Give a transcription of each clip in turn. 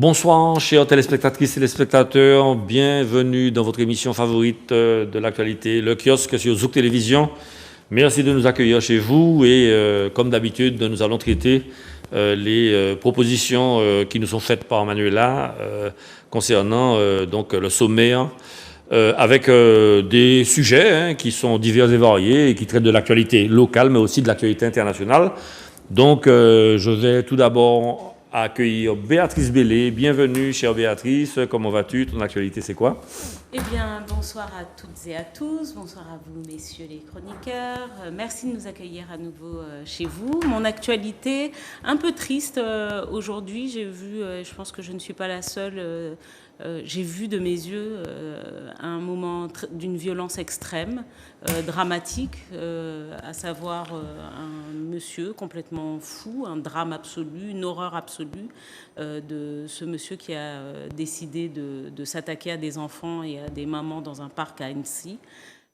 Bonsoir, chers téléspectatrices et téléspectateurs. Bienvenue dans votre émission favorite de l'actualité, le kiosque sur Zouk Télévision. Merci de nous accueillir chez vous et, comme d'habitude, nous allons traiter les propositions qui nous sont faites par Manuela concernant donc le sommaire avec des sujets qui sont divers et variés et qui traitent de l'actualité locale mais aussi de l'actualité internationale. Donc, je vais tout d'abord accueillir Béatrice Bellé. Bienvenue, chère Béatrice. Comment vas-tu? Ton actualité, c'est quoi? Eh bien, bonsoir à toutes et à tous. Bonsoir à vous, messieurs les chroniqueurs. Merci de nous accueillir à nouveau chez vous. Mon actualité, un peu triste aujourd'hui. J'ai vu, je pense que je ne suis pas la seule, j'ai vu de mes yeux un moment d'une violence extrême, dramatique, à savoir un monsieur complètement fou, un drame absolu, une horreur absolue de ce monsieur qui a décidé de s'attaquer à des enfants et à des mamans dans un parc à Annecy.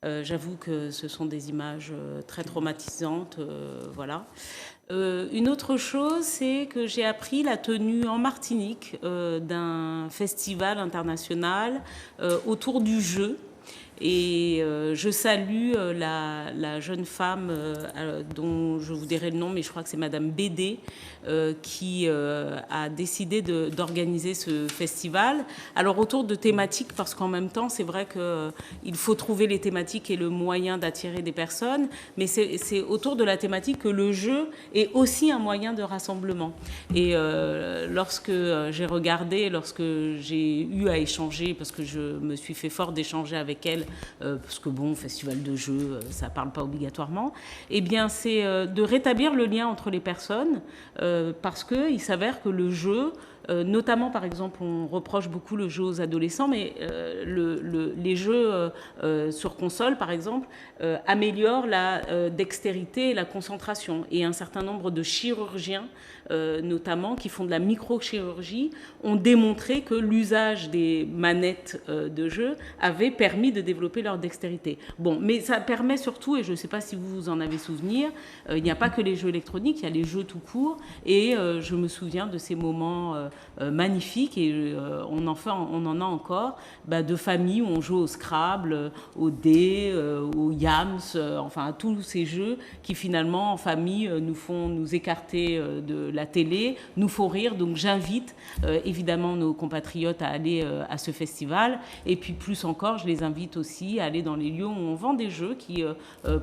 J'avoue que ce sont des images très traumatisantes, voilà. Une autre chose, c'est que j'ai appris la tenue en Martinique d'un festival international autour du jeu. Et je salue la jeune femme dont je vous dirai le nom, mais je crois que c'est Madame Bédé, qui a décidé d'organiser ce festival. Alors autour de thématiques, parce qu'en même temps, c'est vrai qu'il faut trouver les thématiques et le moyen d'attirer des personnes, mais c'est autour de la thématique que le jeu est aussi un moyen de rassemblement. Et lorsque j'ai regardé, lorsque j'ai eu à échanger, parce que je me suis fait fort d'échanger avec elle, parce que bon, festival de jeux, ça parle pas obligatoirement, eh bien c'est de rétablir le lien entre les personnes, parce qu'il s'avère que le jeu, notamment par exemple on reproche beaucoup le jeu aux adolescents, mais les jeux sur console par exemple améliorent la dextérité et la concentration, et un certain nombre de chirurgiens notamment qui font de la microchirurgie ont démontré que l'usage des manettes de jeu avait permis de développer leur dextérité. Bon, mais ça permet surtout, et je ne sais pas si vous en avez souvenir, il n'y a pas que les jeux électroniques, il y a les jeux tout court, et je me souviens de ces moments magnifiques, et on en a encore, de familles où on joue au Scrabble, au dé, au Yams, enfin à tous ces jeux qui finalement en famille nous font nous écarter de la télé, nous font rire. Donc j'invite évidemment nos compatriotes à aller à ce festival, et puis plus encore je les invite aussi à aller dans les lieux où on vend des jeux qui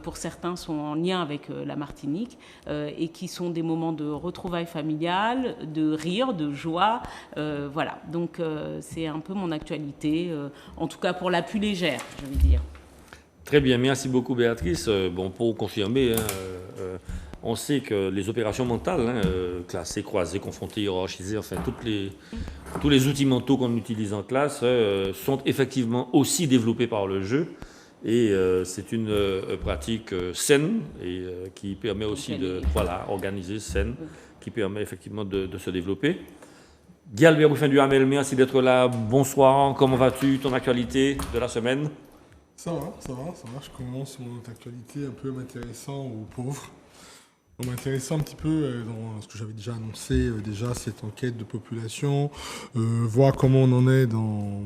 pour certains sont en lien avec la Martinique et qui sont des moments de retrouvailles familiales, de rire, de joie, voilà. Donc c'est un peu mon actualité, en tout cas pour la plus légère, je veux dire. Très bien, merci beaucoup Béatrice. Bon, pour confirmer, on sait que les opérations mentales, classées, croisées, confrontées, hiérarchisées, enfin tous les outils mentaux qu'on utilise en classe sont effectivement aussi développés par le jeu. Et c'est une pratique saine et qui permet aussi de organiser, saine, qui permet effectivement de se développer. Guy Albert Bouffin du Hamel, merci d'être là. Bonsoir, comment vas-tu? Ton actualité de la semaine? Ça va. Je commence mon actualité un peu m'intéressant aux pauvres. En m'intéressant un petit peu dans ce que j'avais déjà annoncé, cette enquête de population, voir comment on en est dans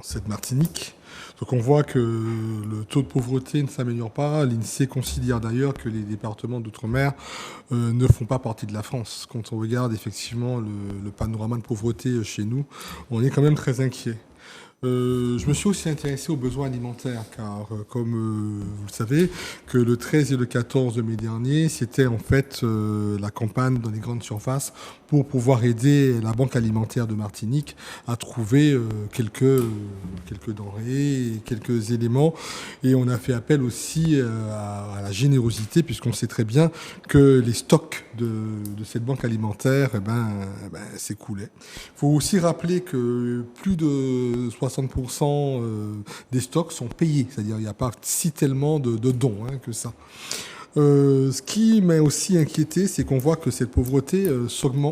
cette Martinique. Donc on voit que le taux de pauvreté ne s'améliore pas. L'INSEE considère d'ailleurs que les départements d'outre-mer ne font pas partie de la France. Quand on regarde effectivement le panorama de pauvreté chez nous, on est quand même très inquiet. Je me suis aussi intéressé aux besoins alimentaires, car comme vous le savez, que le 13 et le 14 de mai dernier, c'était en fait la campagne dans les grandes surfaces pour pouvoir aider la Banque alimentaire de Martinique à trouver quelques denrées, quelques éléments. Et on a fait appel aussi à la générosité, puisqu'on sait très bien que les stocks de cette banque alimentaire s'écoulaient. Il faut aussi rappeler que plus de 60% des stocks sont payés, c'est-à-dire il n'y a pas si tellement de dons que ça. Ce qui m'a aussi inquiété, c'est qu'on voit que cette pauvreté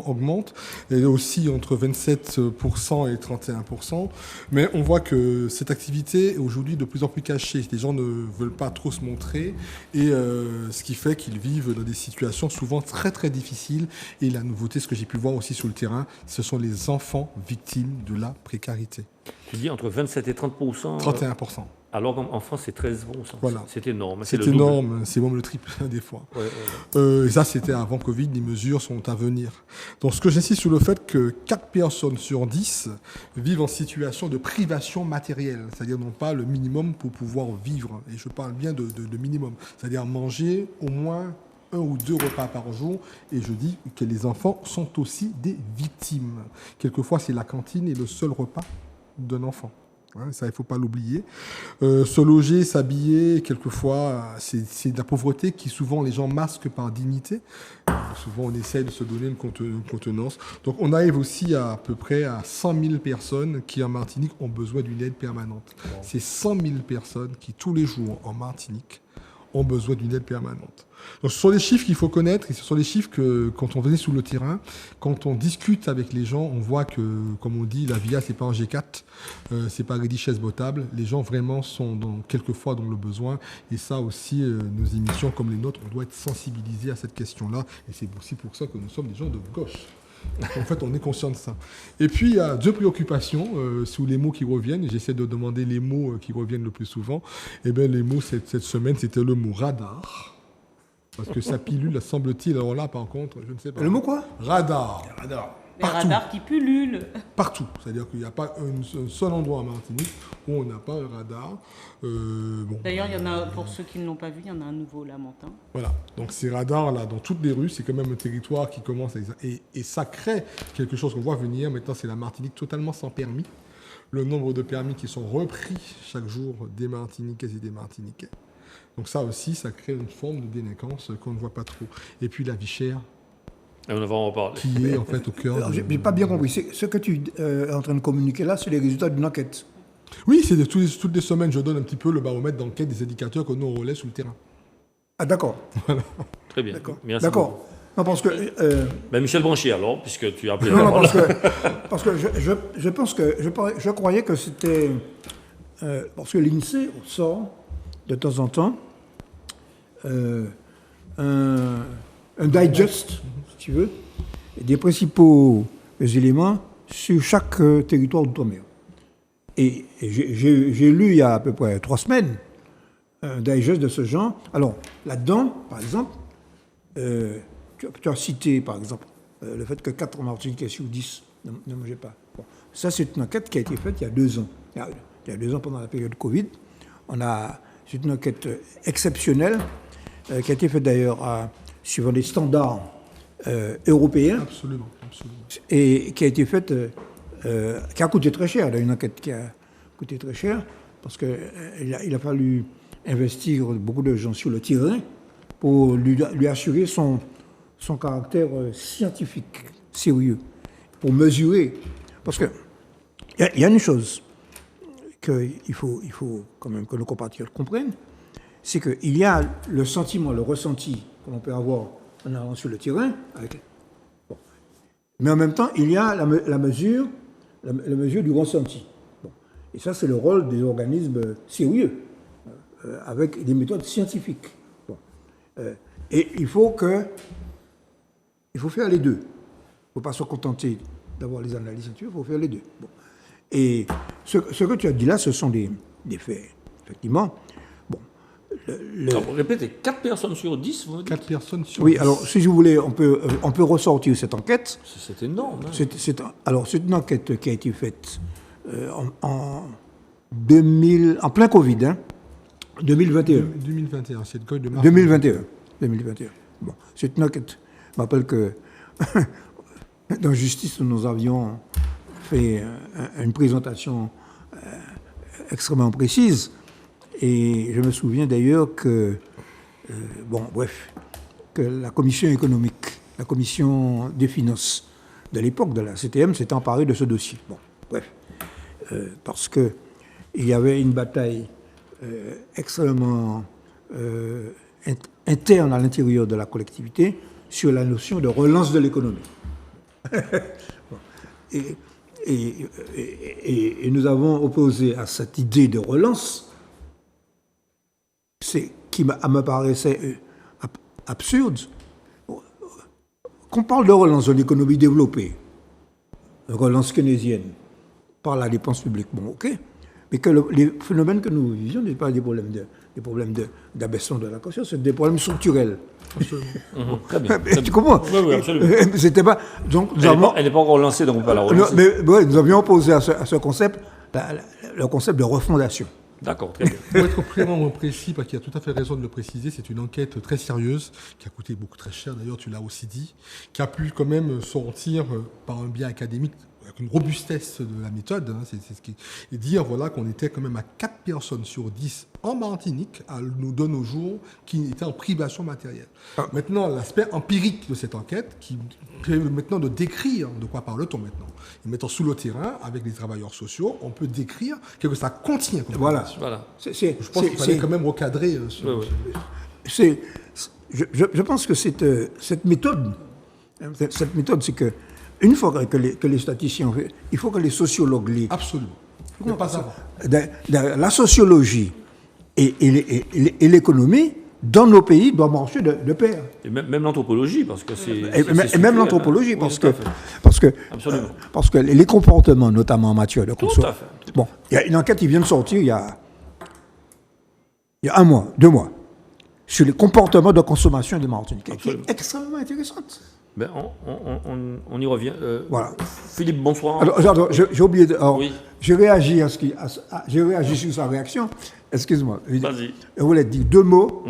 augmente. Elle est aussi entre 27% et 31%. Mais on voit que cette activité est aujourd'hui de plus en plus cachée. Les gens ne veulent pas trop se montrer. Et ce qui fait qu'ils vivent dans des situations souvent très très difficiles. Et la nouveauté, ce que j'ai pu voir aussi sur le terrain, ce sont les enfants victimes de la précarité. Tu dis entre 27 et 30%. 31%. Alors qu'en France, c'est 13%. Voilà. C'est énorme. C'est le double. énorme, c'est même le triple des fois. Ouais. Et ça, c'était avant Covid, les mesures sont à venir. Donc, ce que j'insiste sur le fait que 4 personnes sur 10 vivent en situation de privation matérielle, c'est-à-dire non pas le minimum pour pouvoir vivre. Et je parle bien de minimum, c'est-à-dire manger au moins 1 ou 2 repas par jour. Et je dis que les enfants sont aussi des victimes. Quelquefois, c'est la cantine et le seul repas d'un enfant. Ouais, ça, il ne faut pas l'oublier. Se loger, s'habiller, quelquefois, c'est de la pauvreté qui, souvent, les gens masquent par dignité. Souvent, on essaye de se donner une contenance. Donc, on arrive aussi à peu près à 100 000 personnes qui, en Martinique, ont besoin d'une aide permanente. Wow. C'est 100 000 personnes qui, tous les jours, en Martinique, ont besoin d'une aide permanente. Donc, ce sont des chiffres qu'il faut connaître et ce sont des chiffres que, quand on venait sur le terrain, quand on discute avec les gens, on voit que, comme on dit, la VIA, c'est pas un G4, c'est pas Ready Chaise Potable. Les gens vraiment sont quelquefois dans le besoin et ça aussi, nos émissions comme les nôtres, on doit être sensibilisés à cette question-là et c'est aussi pour ça que nous sommes des gens de gauche. En fait, on est conscient de ça. Et puis, il y a 2 préoccupations sous les mots qui reviennent. J'essaie de demander les mots qui reviennent le plus souvent. Eh bien, les mots cette semaine, c'était le mot radar. Parce que sa pilule, semble-t-il, alors là, par contre, je ne sais pas. Le mot quoi? Radar. Radar. Les radars qui pullulent. Partout. C'est-à-dire qu'il n'y a pas un seul endroit en Martinique où on n'a pas un radar. Bon. D'ailleurs, il y en a, pour ceux qui ne l'ont pas vu, il y en a un nouveau là, Mentin. Voilà. Donc ces radars là, dans toutes les rues, c'est quand même un territoire qui commence à... Et ça crée quelque chose qu'on voit venir. Maintenant, c'est la Martinique totalement sans permis. Le nombre de permis qui sont repris chaque jour des Martiniquaises et des Martiniquais. Donc ça aussi, ça crée une forme de délinquance qu'on ne voit pas trop. Et puis la vie chère. Et on va en parler. Qui est en fait au cœur. Je n'ai pas bien compris. Ce que tu es en train de communiquer là, c'est les résultats d'une enquête. Oui, c'est toutes les semaines, je donne un petit peu le baromètre d'enquête des indicateurs que nous on relaie sur le terrain. Ah d'accord. Voilà. Très bien. D'accord. Merci. D'accord. Non, parce que. Ben Michel Branchier, alors, puisque tu as appelé Non, la parole. parce que je pense que je croyais que c'était parce que l'INSEE sort de temps en temps un digest, si tu veux, des principaux éléments sur chaque territoire d'outre-mer. Et j'ai lu il y a à peu près 3 semaines un digest de ce genre. Alors, là-dedans, par exemple, tu as cité, par exemple, le fait que 4 Martiniquais sur 10 ne mangeaient pas. Bon, ça, c'est une enquête qui a été faite il y a 2 ans. Il y a 2 ans, pendant la période Covid. C'est une enquête exceptionnelle, qui a été faite d'ailleurs suivant des standards européens. Absolument, absolument. Et qui a été faite, qui a coûté très cher, une enquête qui a coûté très cher, parce qu'il a fallu investir beaucoup de gens sur le terrain pour lui assurer son caractère scientifique, sérieux, pour mesurer. Parce qu'il y a une chose qu'il faut quand même que nos compatriotes comprennent, c'est qu'il y a le sentiment, le ressenti que l'on peut avoir en allant sur le terrain, bon. Mais en même temps, il y a la mesure du ressenti. Bon. Et ça, c'est le rôle des organismes sérieux, avec des méthodes scientifiques. Bon. Et il faut faire les deux. Il ne faut pas se contenter d'avoir les analyses scientifiques, il faut faire les deux. Bon. Et ce que tu as dit là, ce sont des faits, effectivement. Bon, Alors, répétez, 4 personnes sur 10, vous me dites? 4 personnes sur 10. Oui, alors, si vous voulez, on peut ressortir cette enquête. C'est énorme. Hein. C'est une enquête qui a été faite en plein Covid, hein, 2021. 2021, c'est le code de mars. 2021. Bon, c'est une enquête. Je me rappelle que dans Justice, nous avions fait une présentation extrêmement précise. Et je me souviens d'ailleurs que, que la commission économique, la commission des finances de l'époque de la CTM s'est emparée de ce dossier. Bon, bref. Parce qu'il y avait une bataille extrêmement interne à l'intérieur de la collectivité sur la notion de relance de l'économie. Et nous avons opposé à cette idée de relance, qui me paraissait absurde, qu'on parle de relance de l'économie développée, relance keynésienne, par la dépense publique, bon, ok, mais que les phénomènes que nous vivions n'est pas des problèmes d'abaissement de la conscience, c'est des problèmes structurels. Très bien. Tu comprends? Oui, absolument. C'était pas. Donc, Elle n'est pas encore lancée, donc on peut pas la relancer. Mais nous avions opposé à ce concept le concept de refondation. D'accord, très bien. Pour être vraiment précis, parce qu'il a tout à fait raison de le préciser, c'est une enquête très sérieuse, qui a coûté beaucoup très cher, d'ailleurs tu l'as aussi dit, qui a pu quand même sortir par un biais académique, avec une robustesse de la méthode, hein, c'est ce qui et dire voilà, qu'on était quand même à 4 personnes sur 10 en Martinique, de nos jours, qui étaient en privation matérielle. Maintenant, l'aspect empirique de cette enquête, qui permet maintenant de décrire de quoi parle-t-on maintenant. Et mettant sous le terrain, avec les travailleurs sociaux, on peut décrire ce que ça contient comme information. Voilà. Je pense qu'il fallait quand même recadrer. Je pense que cette méthode, c'est que une fois que les statisticiens, il faut que les sociologues lisent. Absolument. Il ne pas savoir. La sociologie et l'économie dans nos pays doivent marcher de pair. Et même l'anthropologie, parce que c'est... Et même l'anthropologie, parce que les comportements, notamment en matière de consommation. Bon, il y a une enquête qui vient de sortir il y a 1 mois, 2 mois, sur les comportements de consommation des Martiniquais, qui est extrêmement intéressante. Ben, on y revient. Voilà. Philippe, bonsoir. Alors, j'ai oublié de... Oui. J'ai réagi sur sa réaction. Excuse-moi. Vas-y. Je voulais dire 2 mots.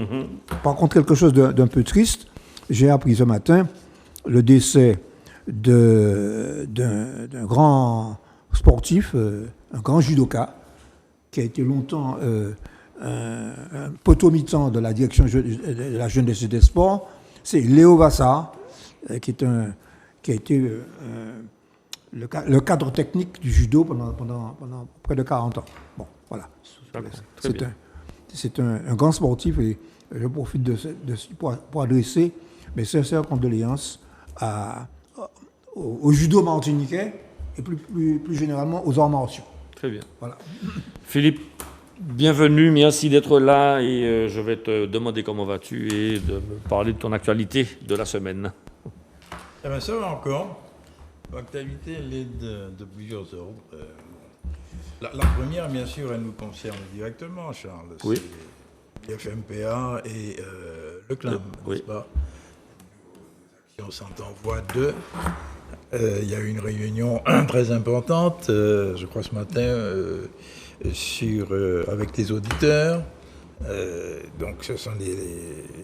Par contre, quelque chose d'un peu triste. J'ai appris ce matin le décès d'un grand sportif, un grand judoka, qui a été longtemps un potomitan de la direction de la jeunesse et des sports. C'est Léo Vassar, qui a été le cadre technique du judo pendant près de 40 ans. Bon, voilà. C'est un grand sportif et je profite pour adresser mes sincères condoléances au judo martiniquais et plus généralement aux arts martiaux. Très bien. Voilà. Philippe, bienvenue, merci d'être là et je vais te demander comment vas-tu et de me parler de ton actualité de la semaine. Eh bien, ça va encore. L'actualité, elle est de plusieurs ordres. La première, bien sûr, elle nous concerne directement, Charles. Oui. C'est l'FMPA et le CLAM, oui. n'est-ce pas? Nos actions sont en voie 2. Il y a eu une réunion très importante, je crois ce matin, avec les auditeurs. Donc, ce sont les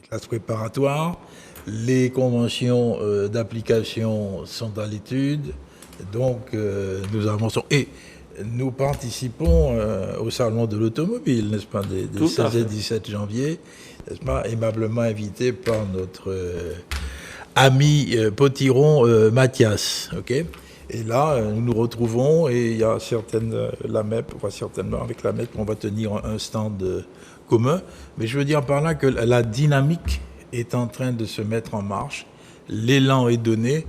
classes préparatoires. Les conventions d'application sont à l'étude. Donc, nous avançons. Et nous participons au Salon de l'automobile, n'est-ce pas, des 16 et 17 janvier, n'est-ce pas, aimablement invité par notre ami potiron Mathias. OK ? Et là, nous nous retrouvons et il y a certainement avec la MEP, on va tenir un stand commun. Mais je veux dire par là que la dynamique est en train de se mettre en marche. L'élan est donné.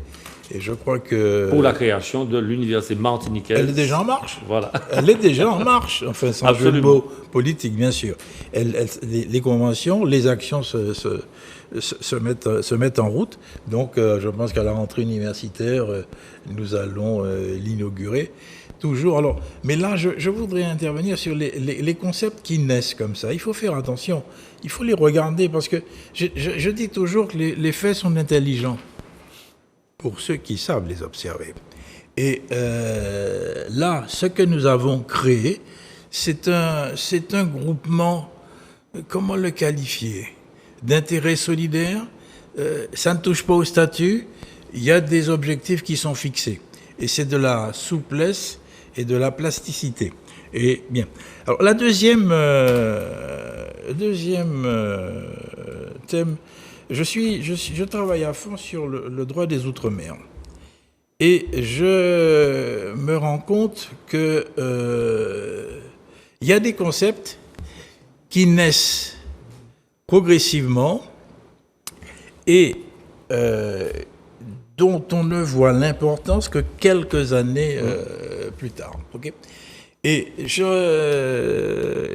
Et je crois que... Pour la création de l'université martiniquaise. Elle est déjà en marche. Voilà. Elle est déjà en marche. Enfin, sans jeu de mots politique, bien sûr. Les conventions, les actions se mettent en route. Donc, je pense qu'à la rentrée universitaire, nous allons l'inaugurer. Toujours. Alors, mais là, je voudrais intervenir sur les concepts qui naissent comme ça. Il faut faire attention. Il faut les regarder parce que je dis toujours que les faits sont intelligents pour ceux qui savent les observer. Et là, ce que nous avons créé, c'est un groupement, comment le qualifier, d'intérêt solidaire. Ça ne touche pas au statut. Il y a des objectifs qui sont fixés. Et c'est de la souplesse et de la plasticité. Et bien. Alors, la deuxième thème, je travaille à fond sur le droit des Outre-mer. Et je me rends compte que y a des concepts qui naissent progressivement et dont on ne voit l'importance que quelques années plus tard. Okay? Et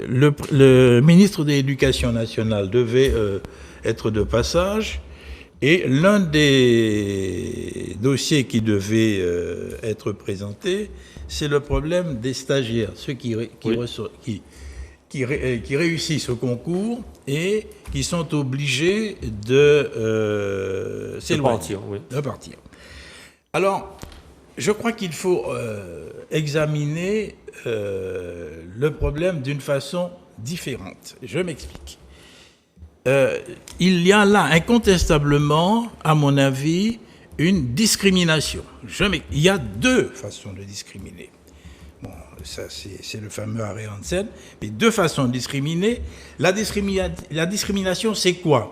le ministre de l'Éducation nationale devait être de passage, et l'un des dossiers qui devait être présenté, c'est le problème des stagiaires, ceux qui réussissent au concours et qui sont obligés de s'éloigner, de partir. Alors, je crois qu'il faut examiner le problème d'une façon différente. Je m'explique. Il y a là incontestablement, à mon avis, une discrimination. Il y a deux façons de discriminer. Bon, ça c'est le fameux arrêt Hansen, mais deux façons de discriminer. La discrimination, c'est quoi?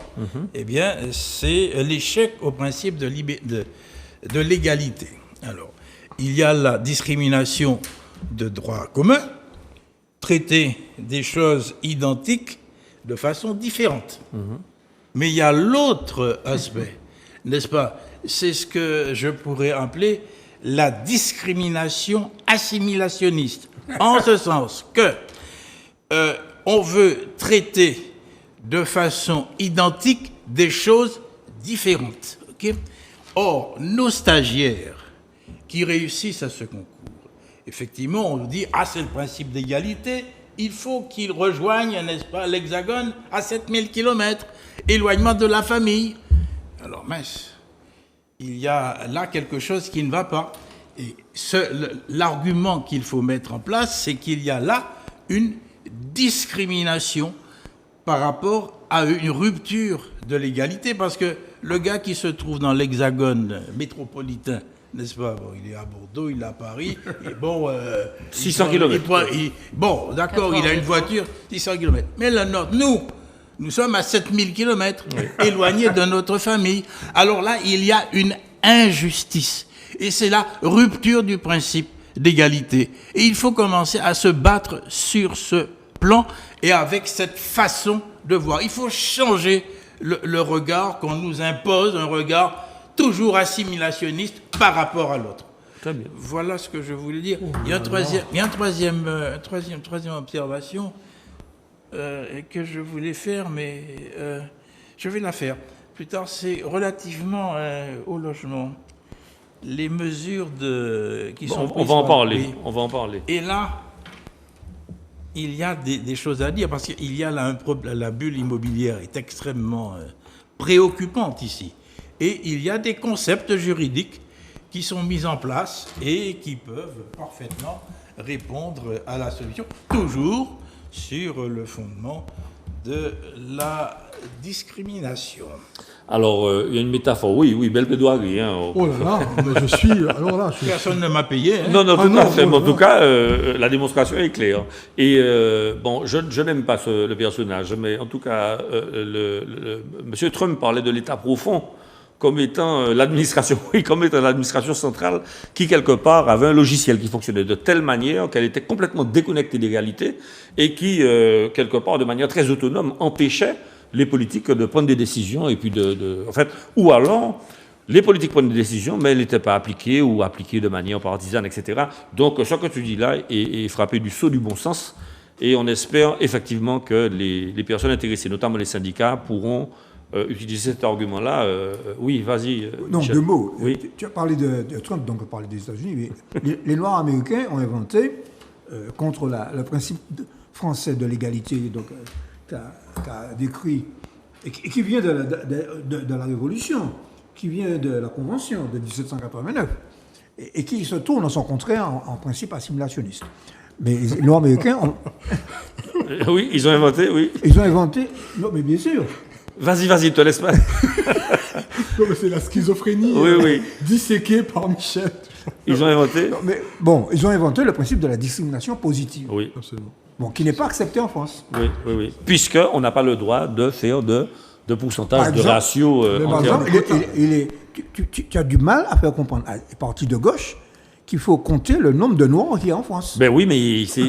Eh bien, c'est l'échec au principe de l'égalité. Alors, il y a la discrimination de droit commun, traiter des choses identiques de façon différente. Mais il y a l'autre aspect, n'est-ce pas? C'est ce que je pourrais appeler la discrimination assimilationniste. En ce sens que on veut traiter de façon identique des choses différentes. Okay? Or, nos stagiaires qui réussissent à ce concours, effectivement, on nous dit « Ah, c'est le principe d'égalité, il faut qu'ils rejoignent, n'est-ce pas, l'Hexagone à 7000 km, éloignement de la famille. » Alors, mince, il y a là quelque chose qui ne va pas. Et l'argument qu'il faut mettre en place, c'est qu'il y a là une discrimination par rapport à une rupture de l'égalité, parce que le gars qui se trouve dans l'Hexagone métropolitain, n'est-ce pas? Bon, il est à Bordeaux, il est à Paris, et bon... 600 km. Bon, d'accord, il a une voiture, 600 km. Mais la nôtre, nous sommes à 7000 km, éloignés de notre famille. Alors là, il y a une injustice. Et c'est la rupture du principe d'égalité. Et il faut commencer à se battre sur ce plan et avec cette façon de voir. Il faut changer le regard qu'on nous impose, un regard toujours assimilationniste par rapport à l'autre. Très bien. Voilà ce que je voulais dire. Il y a une troisième observation que je voulais faire, mais je vais la faire plus tard. C'est relativement au logement. Les mesures qui sont prises. On va en parler. Et là, il y a des choses à dire, parce qu'il y a là la bulle immobilière est extrêmement préoccupante ici. Et il y a des concepts juridiques qui sont mis en place et qui peuvent parfaitement répondre à la solution, toujours sur le fondement de la discrimination. Alors, il y a une métaphore. Oui, belle plaidoirie. Hein. Oh là là, mais je suis... Alors là, Personne ne m'a payé. Hein. Non, tout à fait. En tout cas, la démonstration est claire. Et bon, je n'aime pas le personnage, mais en tout cas, M. Trump parlait de l'État profond comme étant l'administration, comme étant l'administration centrale qui, quelque part, avait un logiciel qui fonctionnait de telle manière qu'elle était complètement déconnectée des réalités et qui, quelque part, de manière très autonome, empêchait les politiques de prendre des décisions et puis en fait, ou alors, les politiques prennent des décisions, mais elles n'étaient pas appliquées ou appliquées de manière partisane, etc. Donc, ce que tu dis là est frappé du sceau du bon sens et on espère effectivement que les personnes intéressées, notamment les syndicats, pourront utiliser cet argument-là. Oui, vas-y. Non, Michel. deux mots. Oui. Tu as parlé de Trump, donc on parle des États-Unis. Mais les Noirs américains ont inventé, contre le principe français de l'égalité, donc qu'a décrit, et qui vient de la Révolution, qui vient de la Convention de 1789, et qui se tourne en son contraire en principe assimilationniste. Mais les Noirs américains ont... Oui, ils ont inventé, oui. Ils ont inventé... Non, mais bien sûr. Vas-y, te laisse pas. C'est la schizophrénie Oui. disséquée par Michel. Ils ont inventé. Non, mais bon, ils ont inventé le principe de la discrimination positive. Oui. Absolument. Bon, qui n'est pas accepté en France. Oui. Puisqu'on n'a pas le droit de faire de pourcentage, de ratio. Par exemple, tu as du mal à faire comprendre à les partis de gauche qu'il faut compter le nombre de Noirs qui est en France. Ben oui, mais c'est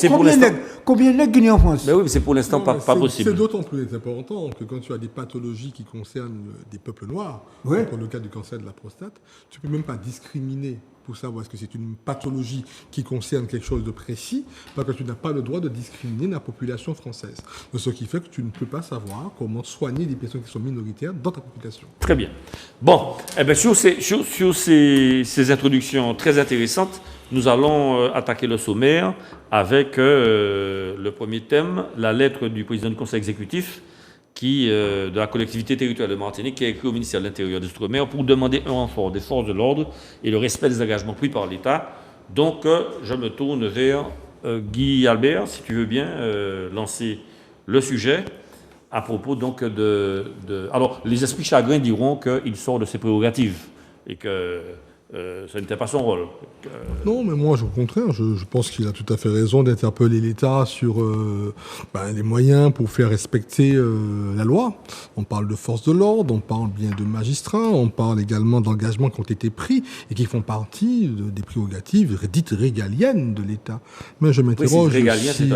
pour l'instant. Combien de nègres qui sont en France? Ben oui, mais c'est pour l'instant pas possible. C'est d'autant plus important que quand tu as des pathologies qui concernent des peuples noirs, comme le cas du cancer de la prostate, tu ne peux même pas discriminer pour savoir est-ce que c'est une pathologie qui concerne quelque chose de précis, parce que tu n'as pas le droit de discriminer la population française. Donc, ce qui fait que tu ne peux pas savoir comment soigner des personnes qui sont minoritaires dans ta population. Très bien. Bon, eh bien, sur ces introductions très intéressantes, nous allons attaquer le sommaire avec le premier thème, la lettre du président du Conseil exécutif de la collectivité territoriale de Martinique, qui a écrit au ministère de l'Intérieur des Outre-mer pour demander un renfort des forces de l'ordre et le respect des engagements pris par l'État. Donc, je me tourne vers Guy Albert, si tu veux bien lancer le sujet à propos donc Alors, les esprits chagrins diront qu'il sort de ses prérogatives et que ça n'était pas son rôle. Non, mais moi, au contraire, je pense qu'il a tout à fait raison d'interpeller l'État sur les moyens pour faire respecter la loi. On parle de force de l'ordre, on parle bien de magistrats, on parle également d'engagements qui ont été pris et qui font partie des prérogatives dites régaliennes de l'État. Mais je m'interroge aussi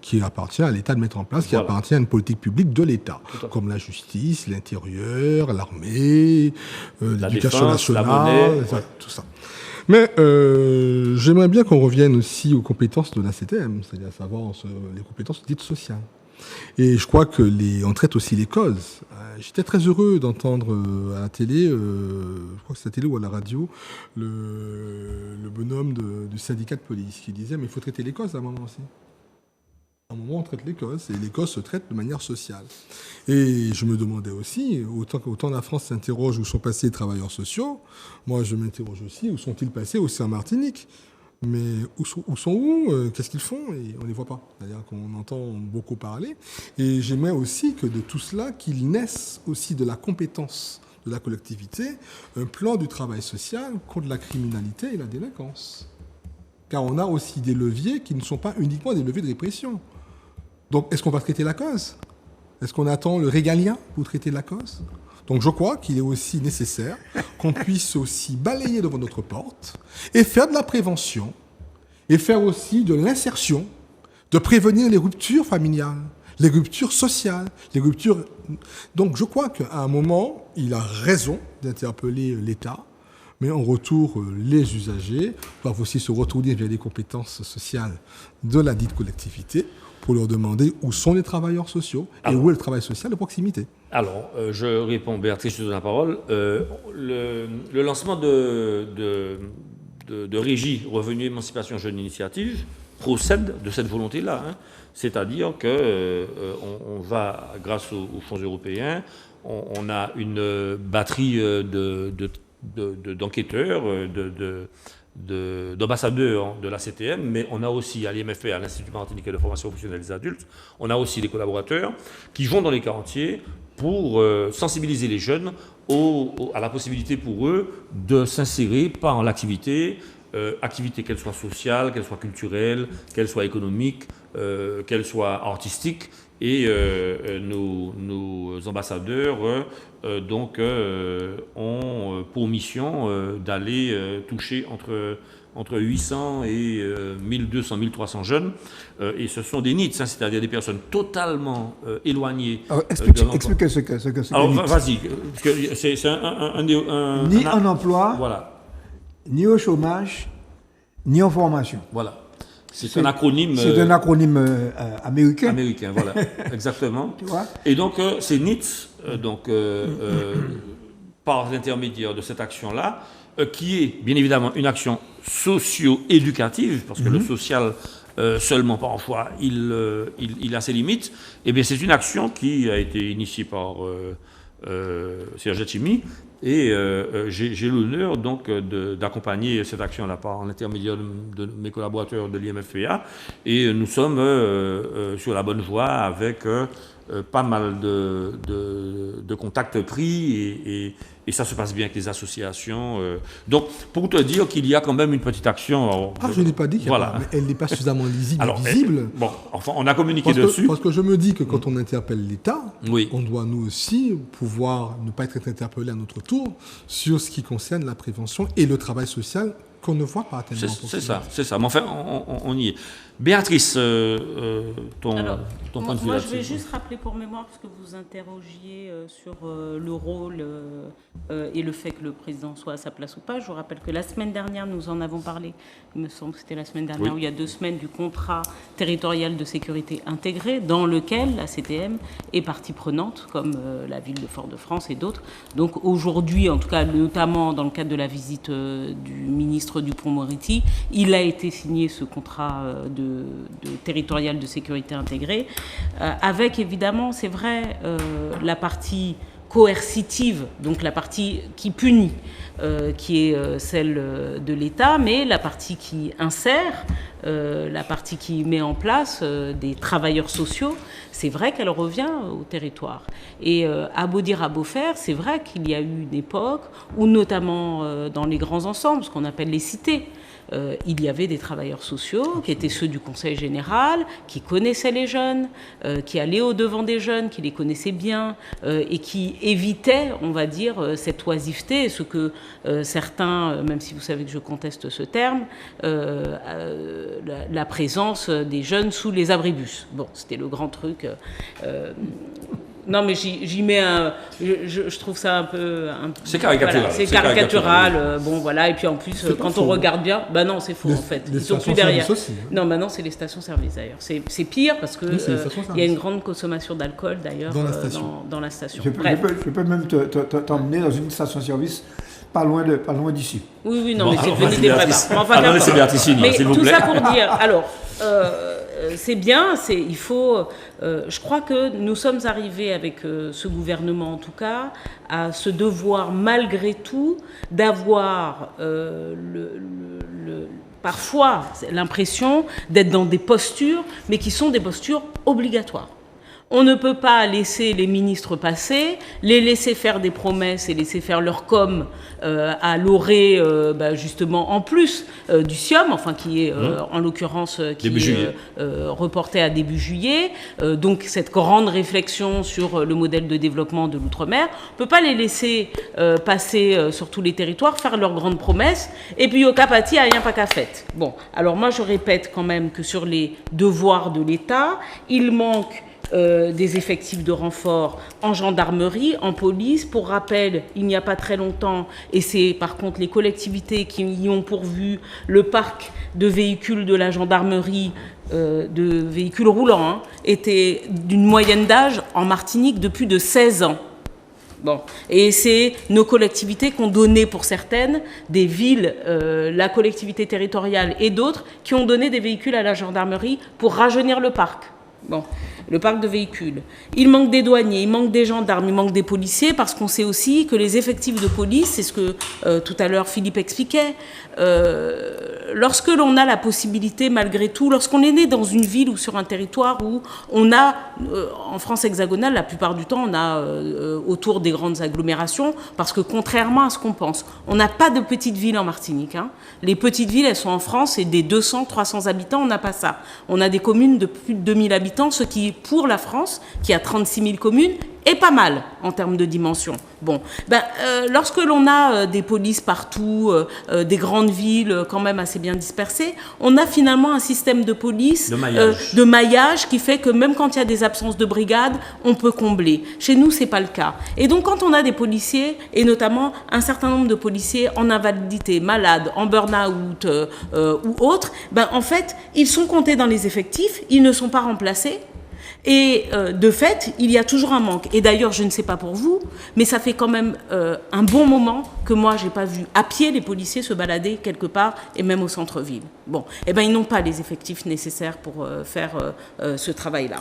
qui appartient à l'État de mettre en place, qui appartient à une politique publique de l'État, comme la justice, l'intérieur, l'armée, l'éducation nationale, tout ça. Mais j'aimerais bien qu'on revienne aussi aux compétences de la CTM, c'est-à-dire à savoir les compétences dites sociales. Et je crois on traite aussi les causes. J'étais très heureux d'entendre à la télé, je crois que c'est à la télé ou à la radio, le bonhomme du syndicat de police qui disait « mais il faut traiter les causes à un moment aussi ». À un moment, on traite les causes, et les causes se traitent de manière sociale. Et je me demandais aussi, autant la France s'interroge où sont passés les travailleurs sociaux, moi je m'interroge aussi, où sont-ils passés aussi en Martinique? Mais où sont qu'est-ce qu'ils font? Et on ne les voit pas. C'est-à-dire qu'on entend beaucoup parler. Et j'aimerais aussi que de tout cela, qu'il naisse aussi de la compétence de la collectivité, un plan du travail social contre la criminalité et la délinquance. Car on a aussi des leviers qui ne sont pas uniquement des leviers de répression. Donc, est-ce qu'on va traiter la cause? Est-ce qu'on attend le régalien pour traiter la cause? Donc, je crois qu'il est aussi nécessaire qu'on puisse aussi balayer devant notre porte et faire de la prévention et faire aussi de l'insertion, de prévenir les ruptures familiales, les ruptures sociales, les ruptures... Donc, je crois qu'à un moment, il a raison d'interpeller l'État, mais en retour, les usagers doivent aussi se retourner vers les compétences sociales de la dite collectivité pour leur demander où sont les travailleurs sociaux et où est le travail social de proximité. Alors, je réponds, Béatrice, je te donne la parole. Le lancement de Régie Revenu Émancipation Jeune Initiative procède de cette volonté-là. C'est-à-dire qu'on va, grâce aux fonds européens, on a une batterie d'enquêteurs, d'ambassadeurs de la CTM, mais on a aussi à l'IMFP, à l'Institut Martiniquais de formation professionnelle des adultes, on a aussi des collaborateurs qui vont dans les quartiers pour sensibiliser les jeunes à la possibilité pour eux de s'insérer par l'activité, activité qu'elle soit sociale, qu'elle soit culturelle, qu'elle soit économique, qu'elle soit artistique. Et nos ambassadeurs ont pour mission d'aller toucher entre 800 et 1200, 1300 jeunes. Et ce sont des NEETs, c'est-à-dire des personnes totalement éloignées. Alors, expliquez ce que c'est. Alors, vas-y. C'est ni en emploi, voilà. Ni au chômage, ni en formation. Voilà. C'est un acronyme. C'est un acronyme américain. Américain, voilà, exactement. Tu vois? Et donc, c'est NEETs, par l'intermédiaire de cette action-là, qui est bien évidemment une action socio-éducative, parce que le social seulement, parfois, il a ses limites. Et bien, c'est une action qui a été initiée par Serge Chimi. Et j'ai l'honneur donc d'accompagner cette action-là par l'intermédiaire de mes collaborateurs de l'IMFPA. Et nous sommes sur la bonne voie avec pas mal de contacts pris et ça se passe bien avec les associations. Donc, pour te dire qu'il y a quand même une petite action. Je n'ai pas dit qu'elle n'est pas suffisamment lisible et visible. Bon, enfin, on a communiqué dessus. Parce que je me dis que quand on interpelle l'État, on doit nous aussi pouvoir ne pas être interpellés à notre tour sur ce qui concerne la prévention et le travail social qu'on ne voit pas tellement. C'est ça. Mais enfin, on y est. Béatrice, ton point de vue moi, là-dessus. je vais juste rappeler pour mémoire, parce que vous interrogiez sur le rôle et le fait que le président soit à sa place ou pas. Je vous rappelle que la semaine dernière, nous en avons parlé, il me semble que c'était la semaine dernière, ou il y a 2 semaines, du contrat territorial de sécurité intégré, dans lequel la CTM est partie prenante, comme la ville de Fort-de-France et d'autres. Donc aujourd'hui, en tout cas, notamment dans le cadre de la visite du ministre Dupond-Moretti, il a été signé ce contrat de territorial de sécurité intégrée, avec évidemment, c'est vrai, la partie coercitive, donc la partie qui punit, qui est celle de l'État, mais la partie qui insère, la partie qui met en place des travailleurs sociaux, c'est vrai qu'elle revient au territoire. Et à beau dire, à beau faire, c'est vrai qu'il y a eu une époque où, notamment dans les grands ensembles, ce qu'on appelle les cités, il y avait des travailleurs sociaux qui étaient ceux du Conseil général, qui connaissaient les jeunes, qui allaient au-devant des jeunes, qui les connaissaient bien et qui évitaient, on va dire, cette oisiveté, ce que certains, même si vous savez que je conteste ce terme, la présence des jeunes sous les abribus. Bon, c'était le grand truc. Non, mais j'y mets un... Je trouve ça un peu... C'est caricatural. Voilà, c'est caricatural. Bon, voilà. Et puis en plus, quand on regarde bien... Ben non, c'est faux, en fait. Ils sont plus derrière. Aussi, hein. Non, maintenant, c'est les stations-service, d'ailleurs. C'est pire parce que il y a une grande consommation d'alcool, d'ailleurs, dans la station. Je peux même t'emmener dans une station-service pas loin d'ici. Oui, non, mais c'est devenu des vrais bars. Attendez, c'est Béatrice, s'il vous plaît. Tout ça pour dire... Alors... c'est bien, il faut... je crois que nous sommes arrivés avec ce gouvernement, en tout cas, à ce devoir, malgré tout, d'avoir parfois l'impression d'être dans des postures, mais qui sont des postures obligatoires. On ne peut pas laisser les ministres passer, les laisser faire des promesses et laisser faire leur com à l'orée, justement, en plus du SIOM, enfin qui est en l'occurrence reporté à début juillet. Donc cette grande réflexion sur le modèle de développement de l'outre-mer, on ne peut pas les laisser passer sur tous les territoires, faire leurs grandes promesses, et puis au Capati, rien pas qu'à fait. Bon, alors moi je répète quand même que sur les devoirs de l'État, il manque des effectifs de renfort en gendarmerie, en police. Pour rappel, il n'y a pas très longtemps, et c'est par contre les collectivités qui y ont pourvu, le parc de véhicules de la gendarmerie, de véhicules roulants, était d'une moyenne d'âge en Martinique de plus de 16 ans. Bon. Et c'est nos collectivités qui ont donné, pour certaines, des villes, la collectivité territoriale et d'autres, qui ont donné des véhicules à la gendarmerie pour rajeunir le parc. Bon, le parc de véhicules. Il manque des douaniers, il manque des gendarmes, il manque des policiers, parce qu'on sait aussi que les effectifs de police, c'est ce que tout à l'heure Philippe expliquait, lorsque l'on a la possibilité, malgré tout, lorsqu'on est né dans une ville ou sur un territoire où on a, en France hexagonale, la plupart du temps, on a autour des grandes agglomérations, parce que contrairement à ce qu'on pense, on n'a pas de petites villes en Martinique. Hein. Les petites villes, elles sont en France, et des 200, 300 habitants, on n'a pas ça. On a des communes de plus de 2000 habitants, ce qui, pour la France, qui a 36 000 communes, est pas mal en termes de dimension. Bon, lorsque l'on a des polices partout, des grandes villes quand même assez bien dispersées, on a finalement un système de police, de maillage qui fait que même quand il y a des absences de brigade, on peut combler. Chez nous, c'est pas le cas. Et donc, quand on a des policiers, et notamment un certain nombre de policiers en invalidité, malades, en burn-out ou autres, en fait, ils sont comptés dans les effectifs, ils ne sont pas remplacés. Et de fait, il y a toujours un manque. Et d'ailleurs, je ne sais pas pour vous, mais ça fait quand même un bon moment que moi, je n'ai pas vu à pied les policiers se balader quelque part, et même au centre-ville. Bon, ils n'ont pas les effectifs nécessaires pour faire ce travail-là.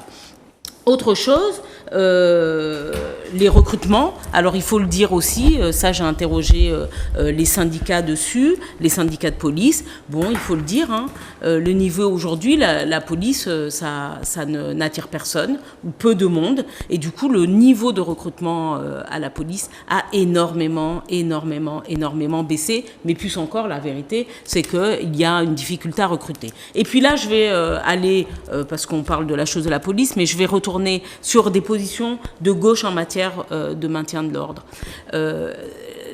Autre chose, les recrutements. Alors il faut le dire aussi, ça j'ai interrogé les syndicats dessus, les syndicats de police. Bon, il faut le dire, hein, le niveau aujourd'hui, la police, ça n'attire personne, ou peu de monde. Et du coup, le niveau de recrutement à la police a énormément baissé. Mais plus encore, la vérité, c'est qu'il y a une difficulté à recruter. Et puis là, je vais aller, parce qu'on parle de la chose de la police, mais je vais retourner sur des positions de gauche en matière de maintien de l'ordre.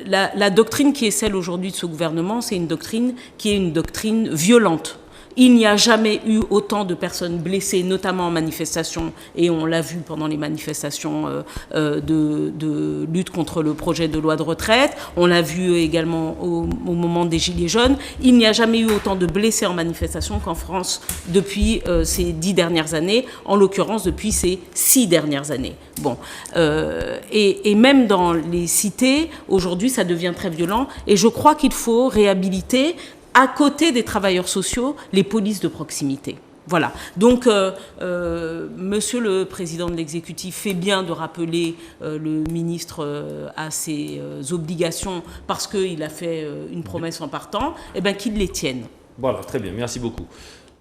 La doctrine qui est celle aujourd'hui de ce gouvernement, c'est une doctrine qui est une doctrine violente. Il n'y a jamais eu autant de personnes blessées, notamment en manifestation, et on l'a vu pendant les manifestations de lutte contre le projet de loi de retraite. On l'a vu également au moment des Gilets jaunes. Il n'y a jamais eu autant de blessés en manifestation qu'en France depuis ces 10 dernières années, en l'occurrence depuis ces 6 dernières années. Bon, et même dans les cités, aujourd'hui, ça devient très violent, et je crois qu'il faut réhabiliter, à côté des travailleurs sociaux, les polices de proximité. Voilà. Donc, Monsieur le Président de l'Exécutif fait bien de rappeler le ministre à ses obligations parce qu'il a fait une promesse en partant, et bien qu'il les tienne. Voilà, très bien, merci beaucoup.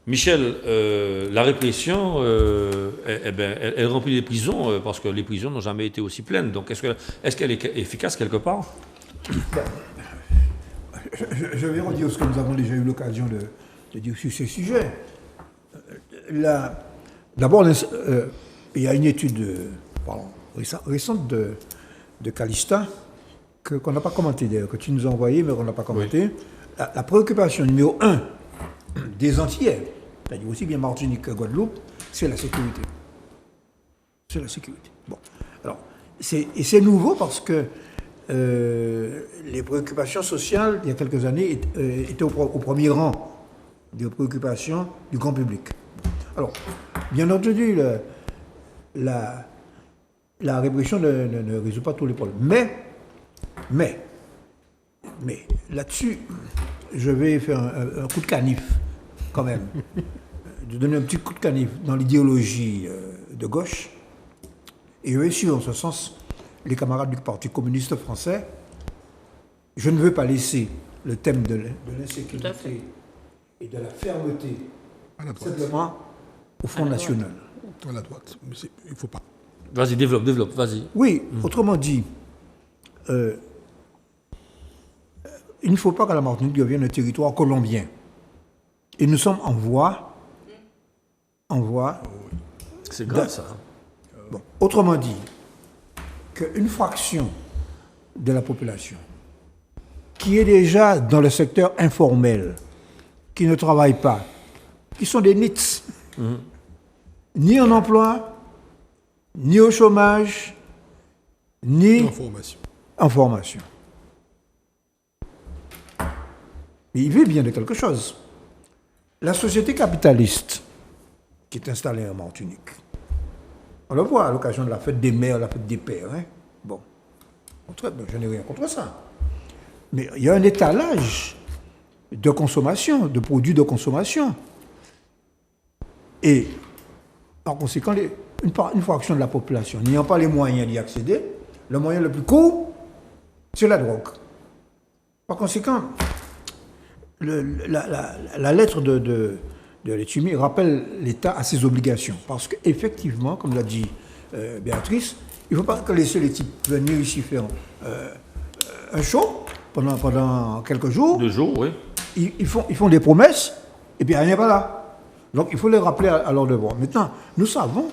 Michel, la répression, elle remplit les prisons parce que les prisons n'ont jamais été aussi pleines. Donc, est-ce qu'elle est efficace quelque part? Je vais redire ce que nous avons déjà eu l'occasion de dire sur ces sujets. D'abord, il y a une étude récente de Calista qu'on n'a pas commentée d'ailleurs, que tu nous as envoyée, mais qu'on n'a pas commentée. Oui. La préoccupation numéro 1 des Antillais, c'est-à-dire aussi bien Martinique que Guadeloupe, c'est la sécurité. C'est la sécurité. Bon. Alors, c'est nouveau parce que les préoccupations sociales, il y a quelques années, étaient au premier rang des préoccupations du grand public. Alors, bien entendu, la répression ne résout pas tous les problèmes. Mais là-dessus, je vais faire un coup de canif, quand même. De donner un petit coup de canif dans l'idéologie de gauche. Et je vais suivre en ce sens les camarades du Parti communiste français. Je ne veux pas laisser le thème de l'insécurité et de la fermeté simplement au Front National. À la droite, mais il ne faut pas. Vas-y, développe, vas-y. Oui, autrement dit, il ne faut pas que la Martinique devienne un territoire colombien. Et nous sommes en voie. C'est grave, ça. Bon, autrement dit, qu'une fraction de la population qui est déjà dans le secteur informel, qui ne travaille pas, qui sont des NITS, ni en emploi, ni au chômage, ni en formation. Mais il vit bien de quelque chose. La société capitaliste qui est installée en Martinique, on le voit à l'occasion de la fête des mères, la fête des pères. Hein? Bon, je n'ai rien contre ça. Mais il y a un étalage de consommation, de produits de consommation. Et, par conséquent, une fraction de la population n'ayant pas les moyens d'y accéder, le moyen le plus court, c'est la drogue. Par conséquent, la lettre de Letchimy rappelle l'État à ses obligations. Parce qu'effectivement, comme l'a dit Béatrice, il ne faut pas laisser les types venir ici faire un show pendant quelques jours. 2 jours, oui. Ils font des promesses et puis rien n'est pas là. Donc il faut les rappeler à leur devoir. Maintenant, nous savons,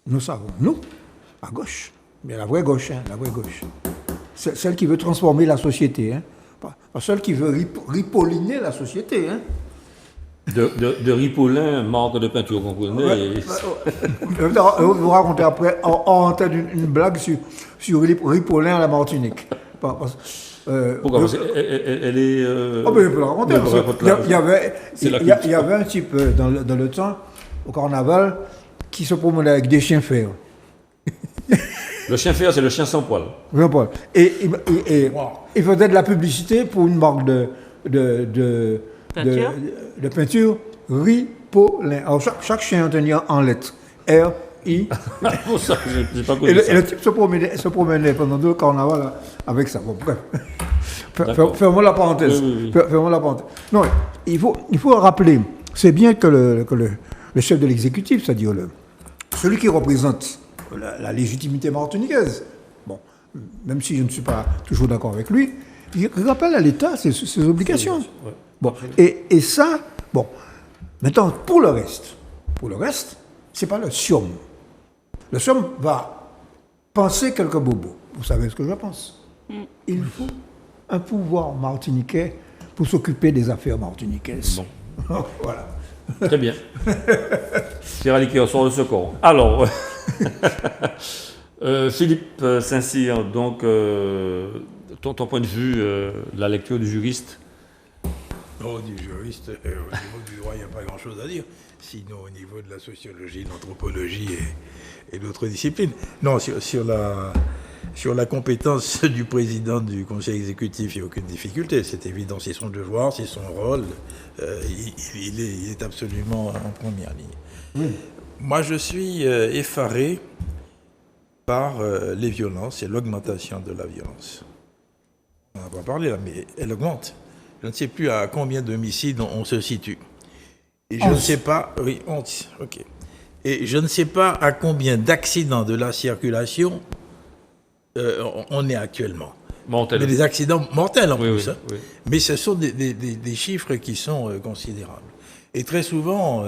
nous, à gauche, mais la vraie gauche, celle qui veut transformer la société, hein, pas celle qui veut ripolliner la société. Hein. De Ripollin, marque de peinture qu'on connaît. Ouais, je vais vous raconter après, en antenne, une blague sur Ripollin à la Martinique. Pourquoi? Parce qu'elle est... Oh, mais je peux la raconter. Il y avait un type dans le temps, au carnaval, qui se promenait avec des chiens fers. Le chien fer, c'est le chien sans poil. Sans poil. Et il faisait de la publicité pour une marque de peinture Ripollin. Alors chaque chien tenait en lettres Pour ça, j'ai pas Et connu ça. le type se promenait pendant 2 carnavals là, avec ça. Bon, bref. D'accord. Fermons la parenthèse. Oui. Fermons la parenthèse. Non, il faut rappeler, c'est bien que le chef de l'exécutif, c'est-à-dire celui qui représente la légitimité martiniquaise, bon, même si je ne suis pas toujours d'accord avec lui, il rappelle à l'État ses obligations. Ouais. Bon, et ça, bon, maintenant, pour le reste, c'est pas le SIOM. Le SIOM va penser quelques bobos. Vous savez ce que je pense. Il faut un pouvoir martiniquais pour s'occuper des affaires martiniquaises. Bon. Voilà. Très bien. Pierre Aliquet, sur le secours. Alors, Philippe Saint-Cyr, donc, ton point de vue, la lecture du juriste. Du juriste, au niveau du droit, il n'y a pas grand-chose à dire. Sinon, au niveau de la sociologie, l'anthropologie et d'autres disciplines. Non, sur la compétence du président du conseil exécutif, il n'y a aucune difficulté. C'est évident, c'est son devoir, c'est son rôle. Il est absolument en première ligne. Moi, je suis effaré par les violences et l'augmentation de la violence. On n'a pas parlé là, mais elle augmente. Je ne sais plus à combien d'homicides on se situe. Et je ne sais pas... Oui, 11, ok. Et je ne sais pas à combien d'accidents de la circulation on est actuellement. Mortel. Mais des accidents mortels en Oui, plus. oui, Hein. oui. Mais ce sont des chiffres qui sont considérables. Et très souvent,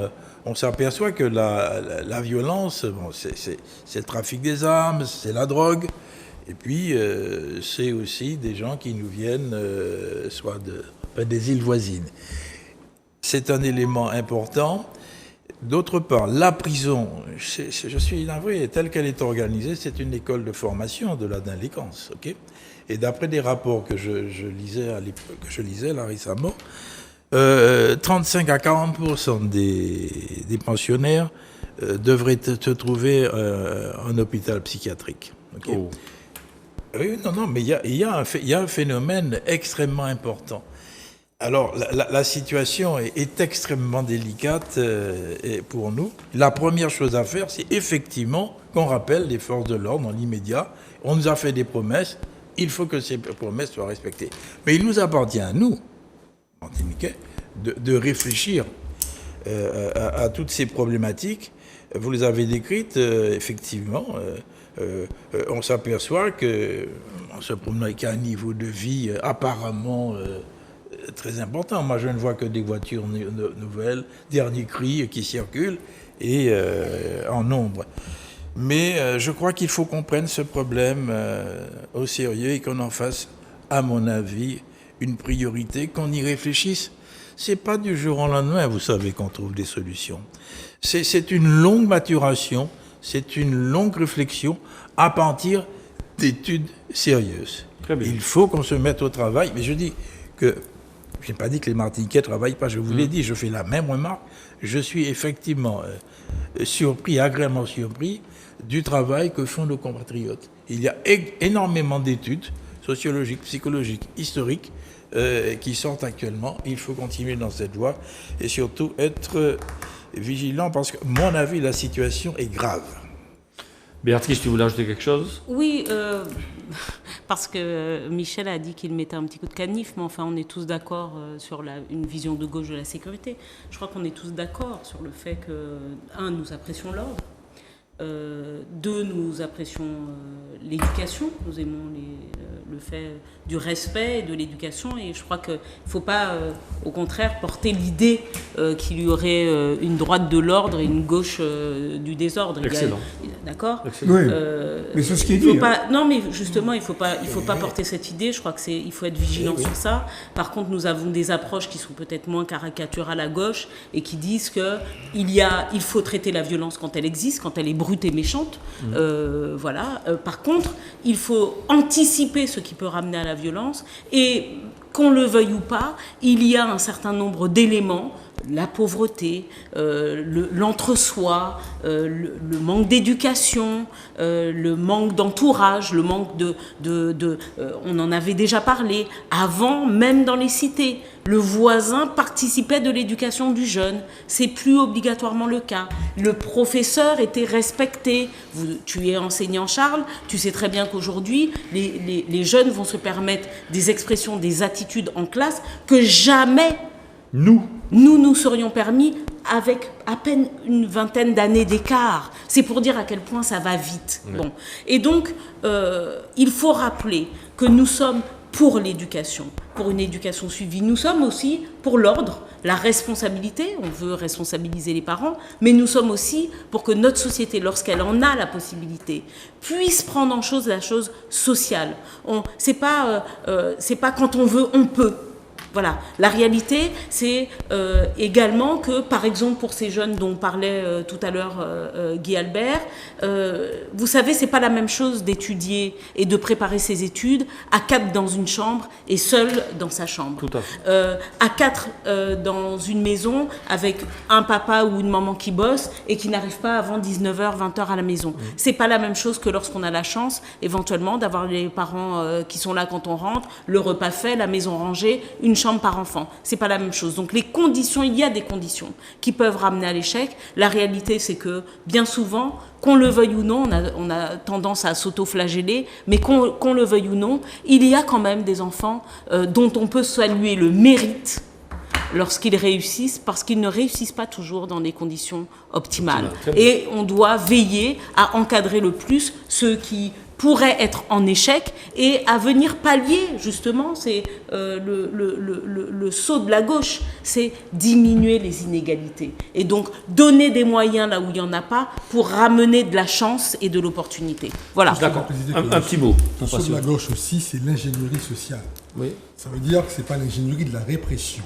on s'aperçoit que la violence, bon, c'est le trafic des armes, c'est la drogue. Et puis, c'est aussi des gens qui nous viennent soit des îles voisines. C'est un élément important. D'autre part, la prison, je suis navré, telle qu'elle est organisée, c'est une école de formation de la délinquance. Okay, et d'après des rapports que je lisais là récemment, 35 à 40% des pensionnaires devraient se trouver en hôpital psychiatrique. Okay. Oh. Oui, non, mais il y a un phénomène extrêmement important. Alors, la situation est extrêmement délicate pour nous. La première chose à faire, c'est effectivement qu'on rappelle les forces de l'ordre dans l'immédiat. On nous a fait des promesses, il faut que ces promesses soient respectées. Mais il nous appartient à nous, Martiniquais, de réfléchir à toutes ces problématiques. Vous les avez décrites, effectivement. On s'aperçoit qu'on se promène avec un niveau de vie apparemment très important. Moi, je ne vois que des voitures nouvelles, dernier cri qui circulent et en nombre. Mais je crois qu'il faut qu'on prenne ce problème au sérieux et qu'on en fasse, à mon avis, une priorité, qu'on y réfléchisse. C'est pas du jour au lendemain, vous savez, qu'on trouve des solutions. C'est une longue maturation, c'est une longue réflexion à partir d'études sérieuses. Très bien. Il faut qu'on se mette au travail. Mais je dis que, je n'ai pas dit que les Martiniquais ne travaillent pas, je vous l'ai dit, je fais la même remarque. Je suis effectivement surpris, agréablement surpris, du travail que font nos compatriotes. Il y a énormément d'études sociologiques, psychologiques, historiques, qui sortent actuellement. Il faut continuer dans cette voie et surtout être vigilant parce que, à mon avis, la situation est grave. Béatrice, tu voulais ajouter quelque chose? Oui, parce que Michel a dit qu'il mettait un petit coup de canif, mais enfin, on est tous d'accord sur une vision de gauche de la sécurité. Je crois qu'on est tous d'accord sur le fait que, nous apprécions l'ordre. 2, nous apprécions l'éducation, nous aimons le fait du respect et de l'éducation, et je crois qu'il ne faut pas, au contraire, porter l'idée qu'il y aurait une droite de l'ordre et une gauche du désordre. Excellent. D'accord. Oui, mais c'est ce qui est dit. Non, mais justement, il faut pas porter cette idée. Je crois il faut être vigilant sur ça. Par contre, nous avons des approches qui sont peut-être moins caricaturales à gauche et qui disent que il faut traiter la violence quand elle existe, quand elle est brute et méchante. Voilà. Par contre, il faut anticiper ce qui peut ramener à la violence et qu'on le veuille ou pas, il y a un certain nombre d'éléments la pauvreté, l'entre-soi, le manque d'éducation, le manque d'entourage, le manque on en avait déjà parlé, avant même dans les cités. Le voisin participait de l'éducation du jeune. C'est plus obligatoirement le cas. Le professeur était respecté. Tu es enseignant, Charles. Tu sais très bien qu'aujourd'hui, les jeunes vont se permettre des expressions, des attitudes en classe que jamais nous serions permis avec à peine une vingtaine d'années d'écart. C'est pour dire à quel point ça va vite. Ouais. Bon. Et donc, il faut rappeler que nous sommes pour l'éducation, pour une éducation suivie. Nous sommes aussi pour l'ordre, la responsabilité, on veut responsabiliser les parents, mais nous sommes aussi pour que notre société, lorsqu'elle en a la possibilité, puisse prendre en chose la chose sociale. C'est pas quand on veut, on peut. Voilà. La réalité, c'est également que, par exemple, pour ces jeunes dont parlait tout à l'heure Guy Albert, vous savez, c'est pas la même chose d'étudier et de préparer ses études à 4 dans une chambre et seul dans sa chambre. Tout à fait. À 4 dans une maison avec un papa ou une maman qui bosse et qui n'arrive pas avant 19h, 20h à la maison. C'est pas la même chose que lorsqu'on a la chance, éventuellement, d'avoir les parents qui sont là quand on rentre, le repas fait, la maison rangée, une chambre par enfant. C'est pas la même chose. Donc les conditions, il y a des conditions qui peuvent ramener à l'échec. La réalité, c'est que bien souvent, qu'on le veuille ou non, on a tendance à s'auto-flageller, mais qu'on le veuille ou non, il y a quand même des enfants dont on peut saluer le mérite lorsqu'ils réussissent, parce qu'ils ne réussissent pas toujours dans des conditions optimales. Et on doit veiller à encadrer le plus ceux qui pourraient être en échec et à venir pallier, justement, c'est le saut de la gauche, c'est diminuer les inégalités. Et donc, donner des moyens là où il n'y en a pas pour ramener de la chance et de l'opportunité. Voilà. D'accord. Un petit mot. Le saut de la gauche aussi, c'est l'ingénierie sociale. Oui. Ça veut dire que ce n'est pas l'ingénierie de la répression.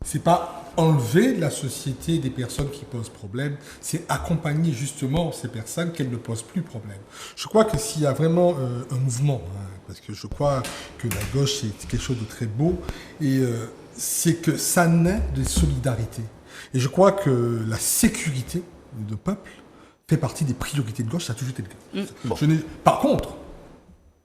C'est pas enlever de la société des personnes qui posent problème, c'est accompagner justement ces personnes qu'elles ne posent plus problème. Je crois que s'il y a vraiment un mouvement, parce que je crois que la gauche c'est quelque chose de très beau, et c'est que ça naît de solidarité. Et je crois que la sécurité du peuple fait partie des priorités de gauche, ça a toujours été le cas. Bon. Par contre,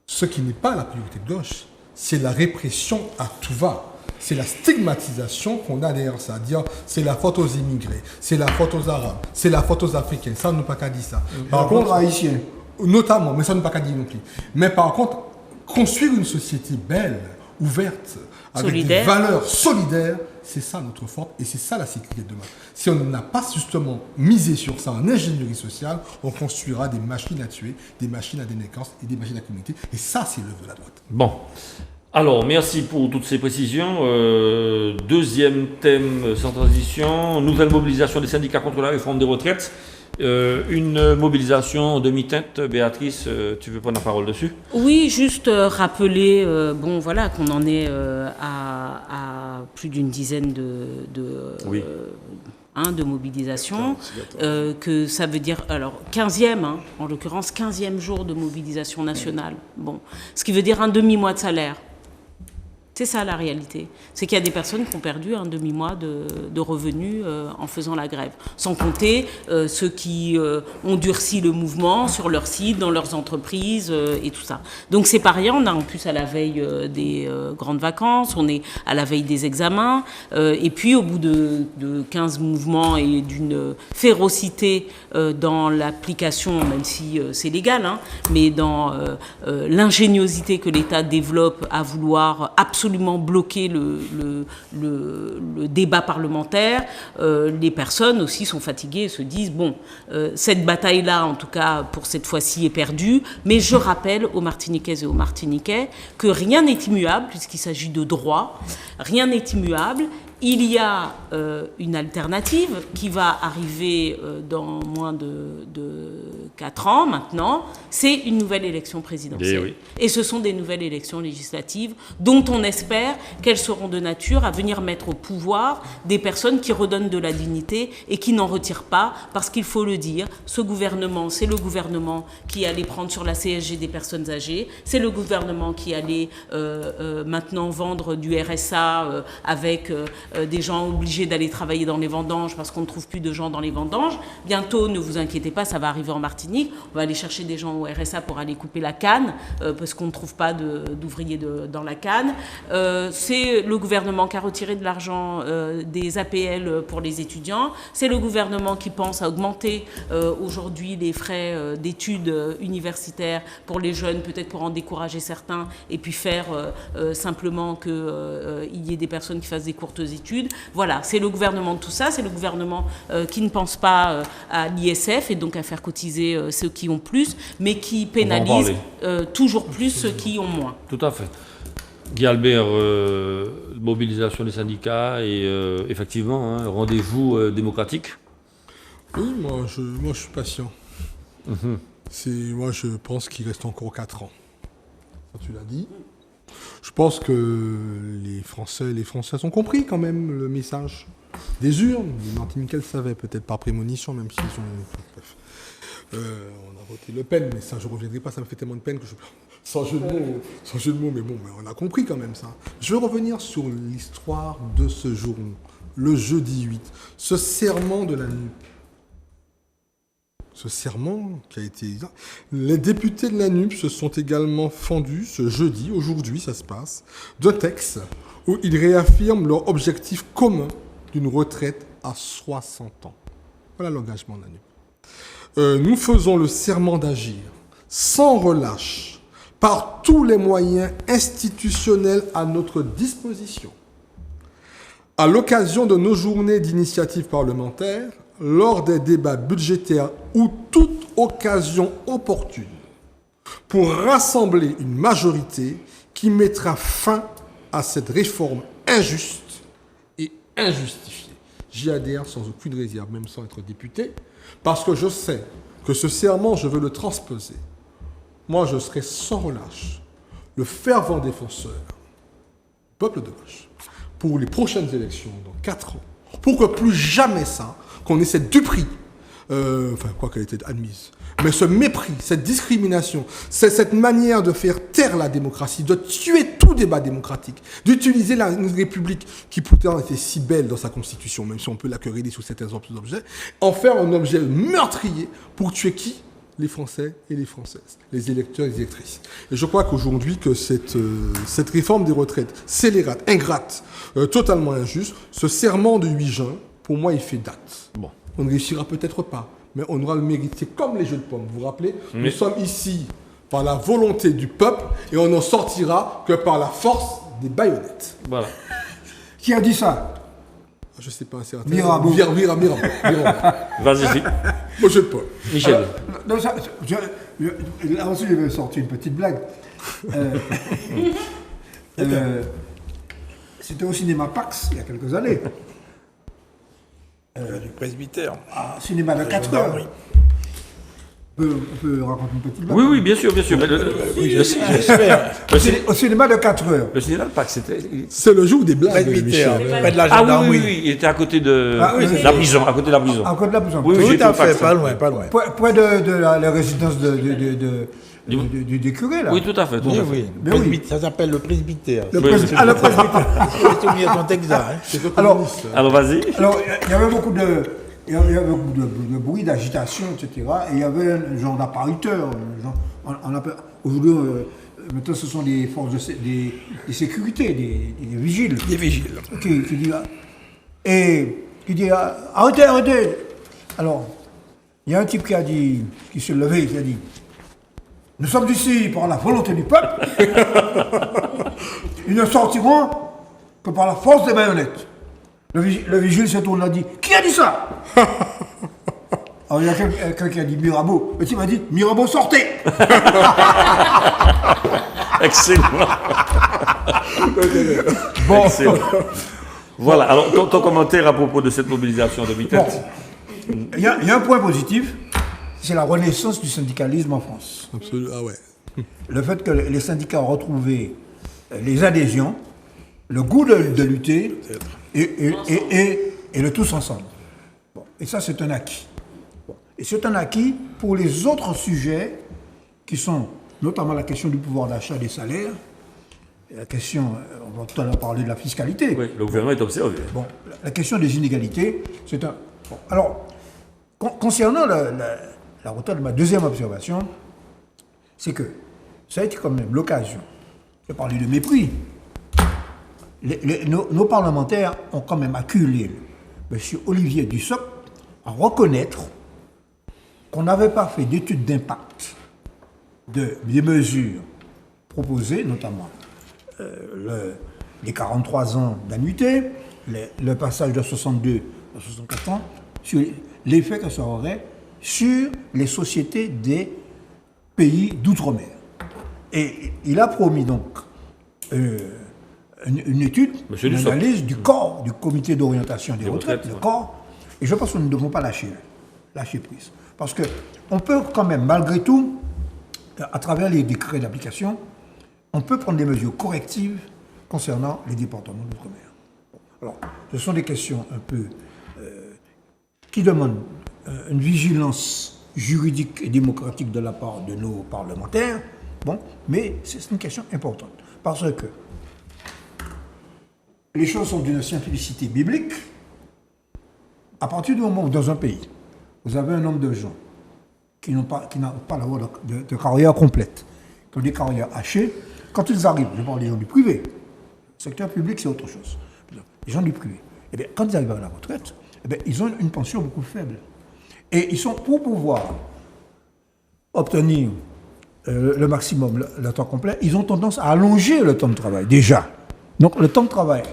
ce qui n'est pas la priorité de gauche, c'est la répression à tout va. C'est la stigmatisation qu'on a derrière ça. Dire c'est la faute aux immigrés, c'est la faute aux Arabes, c'est la faute aux Africains. Ça, on n'a pas qu'à dire ça. Par contre, Haïtiens. Notamment, mais ça, on n'a pas qu'à dire non plus. Mais par contre, construire une société belle, ouverte, avec solidaire, des valeurs solidaires, c'est ça notre force et c'est ça la sécurité de demain. Si on n'a pas justement misé sur ça en ingénierie sociale, on construira des machines à tuer, des machines à délinquance et des machines à criminalité. Et ça, c'est l'œuvre de la droite. Bon. Alors, merci pour toutes ces précisions. Deuxième thème sans transition, nouvelle mobilisation des syndicats contre la réforme des retraites. Une mobilisation en demi-teinte. Béatrice, tu veux prendre la parole dessus? Oui, juste rappeler qu'on en est à plus d'une dizaine de mobilisation, que ça veut dire, alors 15e, en l'occurrence 15e jour de mobilisation nationale. Bon, ce qui veut dire un demi-mois de salaire. C'est ça la réalité. C'est qu'il y a des personnes qui ont perdu un demi-mois de revenus en faisant la grève. Sans compter ceux qui ont durci le mouvement sur leur site, dans leurs entreprises et tout ça. Donc c'est pas rien. On est en plus à la veille des grandes vacances, on est à la veille des examens. Et puis au bout de 15 mouvements et d'une férocité dans l'application, même si c'est légal, mais dans l'ingéniosité que l'État développe à vouloir absolument bloquer le débat parlementaire, les personnes aussi sont fatiguées et se disent cette bataille-là, en tout cas pour cette fois-ci, est perdue. Mais je rappelle aux Martiniquaises et aux Martiniquais que rien n'est immuable puisqu'il s'agit de droit. Rien n'est immuable. Il y a une alternative qui va arriver dans moins de 4 ans maintenant, c'est une nouvelle élection présidentielle. Et ce sont des nouvelles élections législatives dont on espère qu'elles seront de nature à venir mettre au pouvoir des personnes qui redonnent de la dignité et qui n'en retirent pas, parce qu'il faut le dire, ce gouvernement, c'est le gouvernement qui allait prendre sur la CSG des personnes âgées, c'est le gouvernement qui allait maintenant vendre du RSA avec des gens obligés d'aller travailler dans les vendanges parce qu'on ne trouve plus de gens dans les vendanges. Bientôt, ne vous inquiétez pas, ça va arriver en Martinique. On va aller chercher des gens au RSA pour aller couper la canne parce qu'on ne trouve pas d'ouvriers dans la canne. C'est le gouvernement qui a retiré de l'argent des APL pour les étudiants. C'est le gouvernement qui pense à augmenter aujourd'hui les frais d'études universitaires pour les jeunes, peut-être pour en décourager certains, et puis faire simplement qu'il y ait des personnes qui fassent des courtes études. Voilà, c'est le gouvernement de tout ça, c'est le gouvernement qui ne pense pas à l'ISF et donc à faire cotiser ceux qui ont plus, mais qui pénalise toujours plus ceux qui ont moins. Tout à fait. Guy Albert, mobilisation des syndicats et effectivement, rendez-vous démocratique. Oui, moi je suis patient. Moi je pense qu'il reste encore 4 ans. Ça, tu l'as dit. Je pense que les Français ont compris quand même le message des urnes. Les Martiniquais le savaient, peut-être par prémonition, même s'ils ont... on a voté Le Pen, mais ça je ne reviendrai pas, ça me fait tellement de peine que je... Sans jeu de mots, mais bon, on a compris quand même ça. Je vais revenir sur l'histoire de ce jour, le jeudi 8, ce serment de la NUP. Ce serment qui a été... Les députés de la NUP se sont également fendus ce jeudi, aujourd'hui ça se passe, d'un texte où ils réaffirment leur objectif commun d'une retraite à 60 ans. Voilà l'engagement de la NUP. Nous faisons le serment d'agir sans relâche par tous les moyens institutionnels à notre disposition. À l'occasion de nos journées d'initiative parlementaire, lors des débats budgétaires ou toute occasion opportune, pour rassembler une majorité qui mettra fin à cette réforme injuste et injustifiée. J'y adhère sans aucune réserve, même sans être député, parce que je sais que ce serment, je veux le transposer. Moi, je serai sans relâche le fervent défenseur du peuple de gauche pour les prochaines élections dans 4 ans, pour que plus jamais ça, qu'on ait cette duperie, quoi qu'elle ait été admise, mais ce mépris, cette discrimination, cette manière de faire taire la démocratie, de tuer tout débat démocratique, d'utiliser une république qui pourtant était si belle dans sa constitution, même si on peut la quereller sous certains objets, en faire un objet meurtrier pour tuer qui ? Les Français et les Françaises, les électeurs et les électrices. Et je crois qu'aujourd'hui, que cette réforme des retraites scélérate, ingrate, totalement injuste, ce serment de 8 juin, pour moi, il fait date. Bon. On ne réussira peut-être pas, mais on aura le mérite. C'est comme les jeux de pommes, vous vous rappelez ? Nous sommes ici par la volonté du peuple et on n'en sortira que par la force des baïonnettes. Voilà. Qui a dit ça ? Je ne sais pas, c'est un Mirabeau. Mirabeau. Vas-y. Moi, je ne sais pas. Michel. Là aussi, je vais sortir une petite blague. C'était au cinéma Pax, il y a quelques années. Du presbytère. Cinéma de 4 heures. On peut raconter une petite blague. Oui, bien sûr. Oui, j'espère. Au cinéma de 4 heures. Le cinéma de Pâques, c'était... C'est le jour des blagues, Presbytère, Michel. près de la Ah gendarmerie. oui, il était à côté de c'est la prison, à côté de la prison. À côté de la prison. Oui, Tout j'étais à au fait, Pâques. pas loin. Près de la résidence des curés, là. Oui, tout à fait. Oui. Mais oui. Ça s'appelle le presbytère. Le presbytère. C'est soumis à ton texte-là. Alors, vas-y. Alors, il y avait beaucoup de bruit, d'agitation, etc. Et il y avait un genre d'appariteur. Aujourd'hui, maintenant, ce sont des forces des sécurités, des vigiles. Des vigiles. Qui dit, arrêtez. Alors, il y a un type qui s'est levé, qui a dit, nous sommes ici par la volonté du peuple. Ils ne sortiront que par la force des baïonnettes. Le vigile s'est tourné et a dit, qui a dit ça? Alors il y a quelqu'un qui a dit Mirabeau. Le type m'a dit, Mirabeau, sortez. Excellent. Bon. Excellent. Voilà, alors ton commentaire à propos de cette mobilisation de vitesse. Il y a un point positif, c'est la renaissance du syndicalisme en France. Absolument, ah ouais. Le fait que les syndicats ont retrouvé les adhésions, le goût de lutter et le tous ensemble. Bon. Et ça, c'est un acquis. Bon. Et c'est un acquis pour les autres sujets qui sont notamment la question du pouvoir d'achat des salaires la question, on va tout à l'heure parler de la fiscalité. Oui, le gouvernement est observé. Bon, la question des inégalités, c'est un... Bon, alors, concernant la retraite, ma deuxième observation, c'est que ça a été quand même l'occasion de parler de mépris. Nos parlementaires ont quand même acculé M. Olivier Dussopt à reconnaître qu'on n'avait pas fait d'études d'impact des mesures proposées, notamment les 43 ans d'annuité, le passage de 62 à 64 ans, sur l'effet que ça aurait sur les sociétés des pays d'outre-mer. Et il a promis donc une étude, une analyse du corps, du comité d'orientation des retraites, le corps, et je pense que nous ne devons pas lâcher prise. Parce qu'on peut quand même, malgré tout, à travers les décrets d'application, on peut prendre des mesures correctives concernant les départements d'outre-mer. Alors, ce sont des questions un peu qui demandent une vigilance juridique et démocratique de la part de nos parlementaires, bon, mais c'est une question importante. Parce que les choses sont d'une simplicité biblique. À partir du moment où, dans un pays, vous avez un nombre de gens qui n'ont pas la voie de carrière complète, qui ont des carrières hachées, quand ils arrivent, je parle des gens du privé, le secteur public c'est autre chose, les gens du privé, eh bien, quand ils arrivent à la retraite, eh bien, ils ont une pension beaucoup faible. Et ils sont, pour pouvoir obtenir le maximum, le temps complet, ils ont tendance à allonger le temps de travail, déjà. Donc le temps de travail,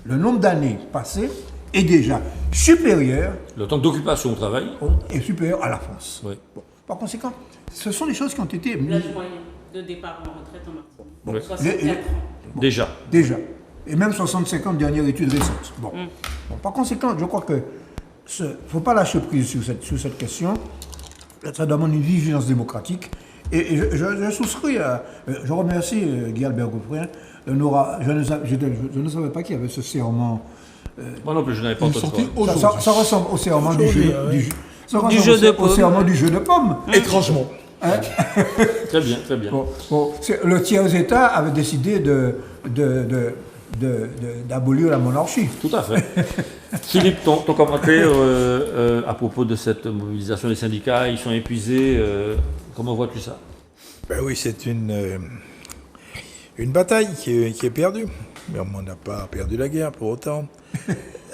le nombre d'années passées est déjà supérieur. Le temps d'occupation au travail est supérieur à la France. Oui. Bon. Par conséquent, ce sont des choses qui ont été mises. L'âge moyen de départ en retraite en Martinique. 64 ans. Bon. Déjà. Et même 65 ans, dernière étude récente. Bon. Bon, par conséquent, je crois que il ne faut pas lâcher prise sur cette question. Ça demande une vigilance démocratique. Et je souscris je remercie Guy Albert Gouffrin. Je ne savais pas qu'il y avait ce serment. Moi non plus, je n'avais pas entendu. Ça ressemble au serment du jeu de pommes. Étrangement. Hein? Très bien, très bien. Bon, le tiers État avait décidé d'abolir la monarchie. Tout à fait. Philippe, ton commentaire à propos de cette mobilisation des syndicats, ils sont épuisés, comment vois-tu ça? Ben oui, c'est une bataille qui est perdue. Mais on n'a pas perdu la guerre pour autant.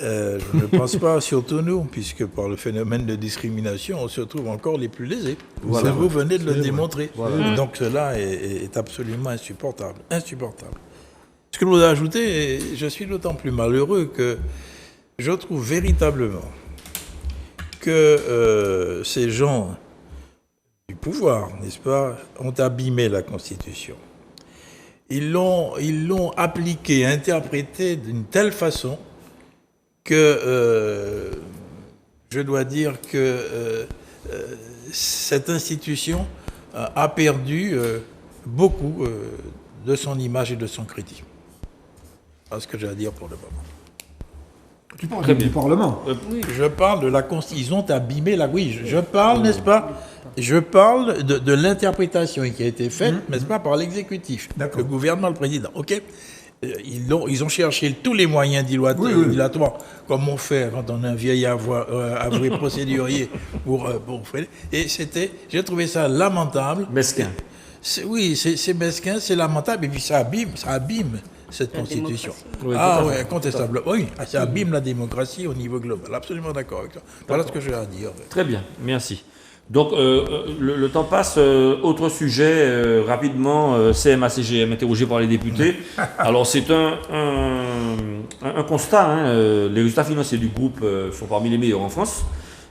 Je ne pense pas, surtout nous, puisque par le phénomène de discrimination, on se trouve encore les plus lésés. Voilà. Vous venez de le démontrer. Voilà. Donc cela est absolument insupportable. Insupportable. Ce que je voudrais ajouter, je suis d'autant plus malheureux que je trouve véritablement que ces gens du pouvoir, n'est-ce pas, ont abîmé la Constitution. Ils l'ont appliquée, interprétée d'une telle façon que je dois dire que cette institution a perdu beaucoup de son image et de son crédit. C'est ce que j'ai à dire pour le moment. Tu parles du Parlement. Oui. Je parle de la Constitution. Ils ont abîmé la... Oui, je parle, n'est-ce pas? Je parle de l'interprétation qui a été faite, n'est-ce pas, par l'exécutif, le gouvernement, le président. Ok. Ils ont cherché tous les moyens dilatoires, comme on fait quand on a un vieil avoué procédurier pour et j'ai trouvé ça lamentable. Mesquin. Oui, c'est mesquin, c'est lamentable, et puis ça abîme cette Constitution. Oui, oui, incontestable. Oui, ça abîme la démocratie au niveau global. Absolument d'accord avec toi. Voilà ce que j'ai à dire. Très bien, merci. Donc, le temps passe. Autre sujet, rapidement, CMA-CGM interrogé par les députés. Alors, c'est un constat. Hein, les résultats financiers du groupe sont parmi les meilleurs en France.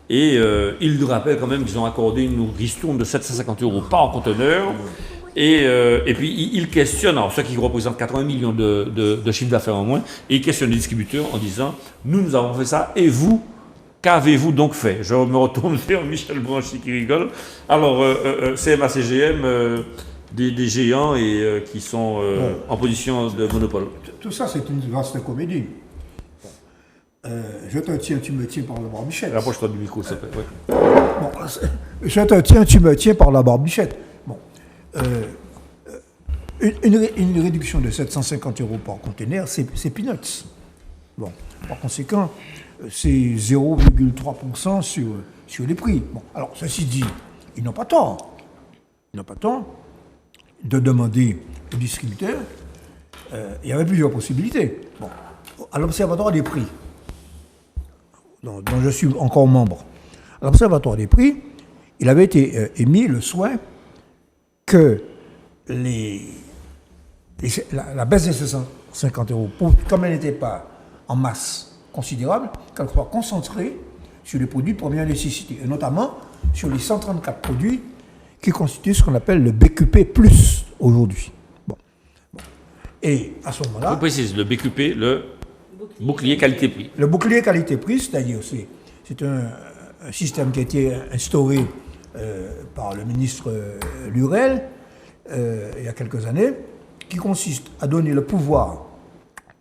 Et ils nous rappellent quand même qu'ils ont accordé une ristourne de 750 € par conteneur. Et puis, ils questionnent, alors, ce qui représente 80 millions de chiffre d'affaires en moins, et ils questionnent les distributeurs en disant « Nous avons fait ça, et vous, qu'avez-vous donc fait ?» Je me retourne vers Michel Branchi qui rigole. Alors, CMA-CGM, des géants et qui sont en position de monopole. Tout ça, c'est une vaste comédie. Je te tiens, tu me tiens par la barbichette. Rapproche-toi du micro, s'il te plaît. Ouais. Bon, je te tiens, tu me tiens par la barbichette. Bon. une réduction de 750 € par conteneur, c'est peanuts. Bon, par conséquent, c'est 0,3% sur les prix. Bon, alors, ceci dit, ils n'ont pas tort. Ils n'ont pas tort de demander aux distributeurs. Il y avait plusieurs possibilités. Bon, à l'Observatoire des prix, dont je suis encore membre, à l'Observatoire des prix, il avait été émis le souhait que la baisse des 750 €, comme elle n'était pas en masse considérable, qu'elle soit concentrée sur les produits de première nécessité, et notamment sur les 134 produits qui constituent ce qu'on appelle le BQP+, aujourd'hui. Bon. Et à ce moment-là... Je précise, le BQP, le bouclier qualité-prix. Le bouclier qualité-prix, c'est-à-dire c'est un système qui a été instauré par le ministre Lurel il y a quelques années, qui consiste à donner le pouvoir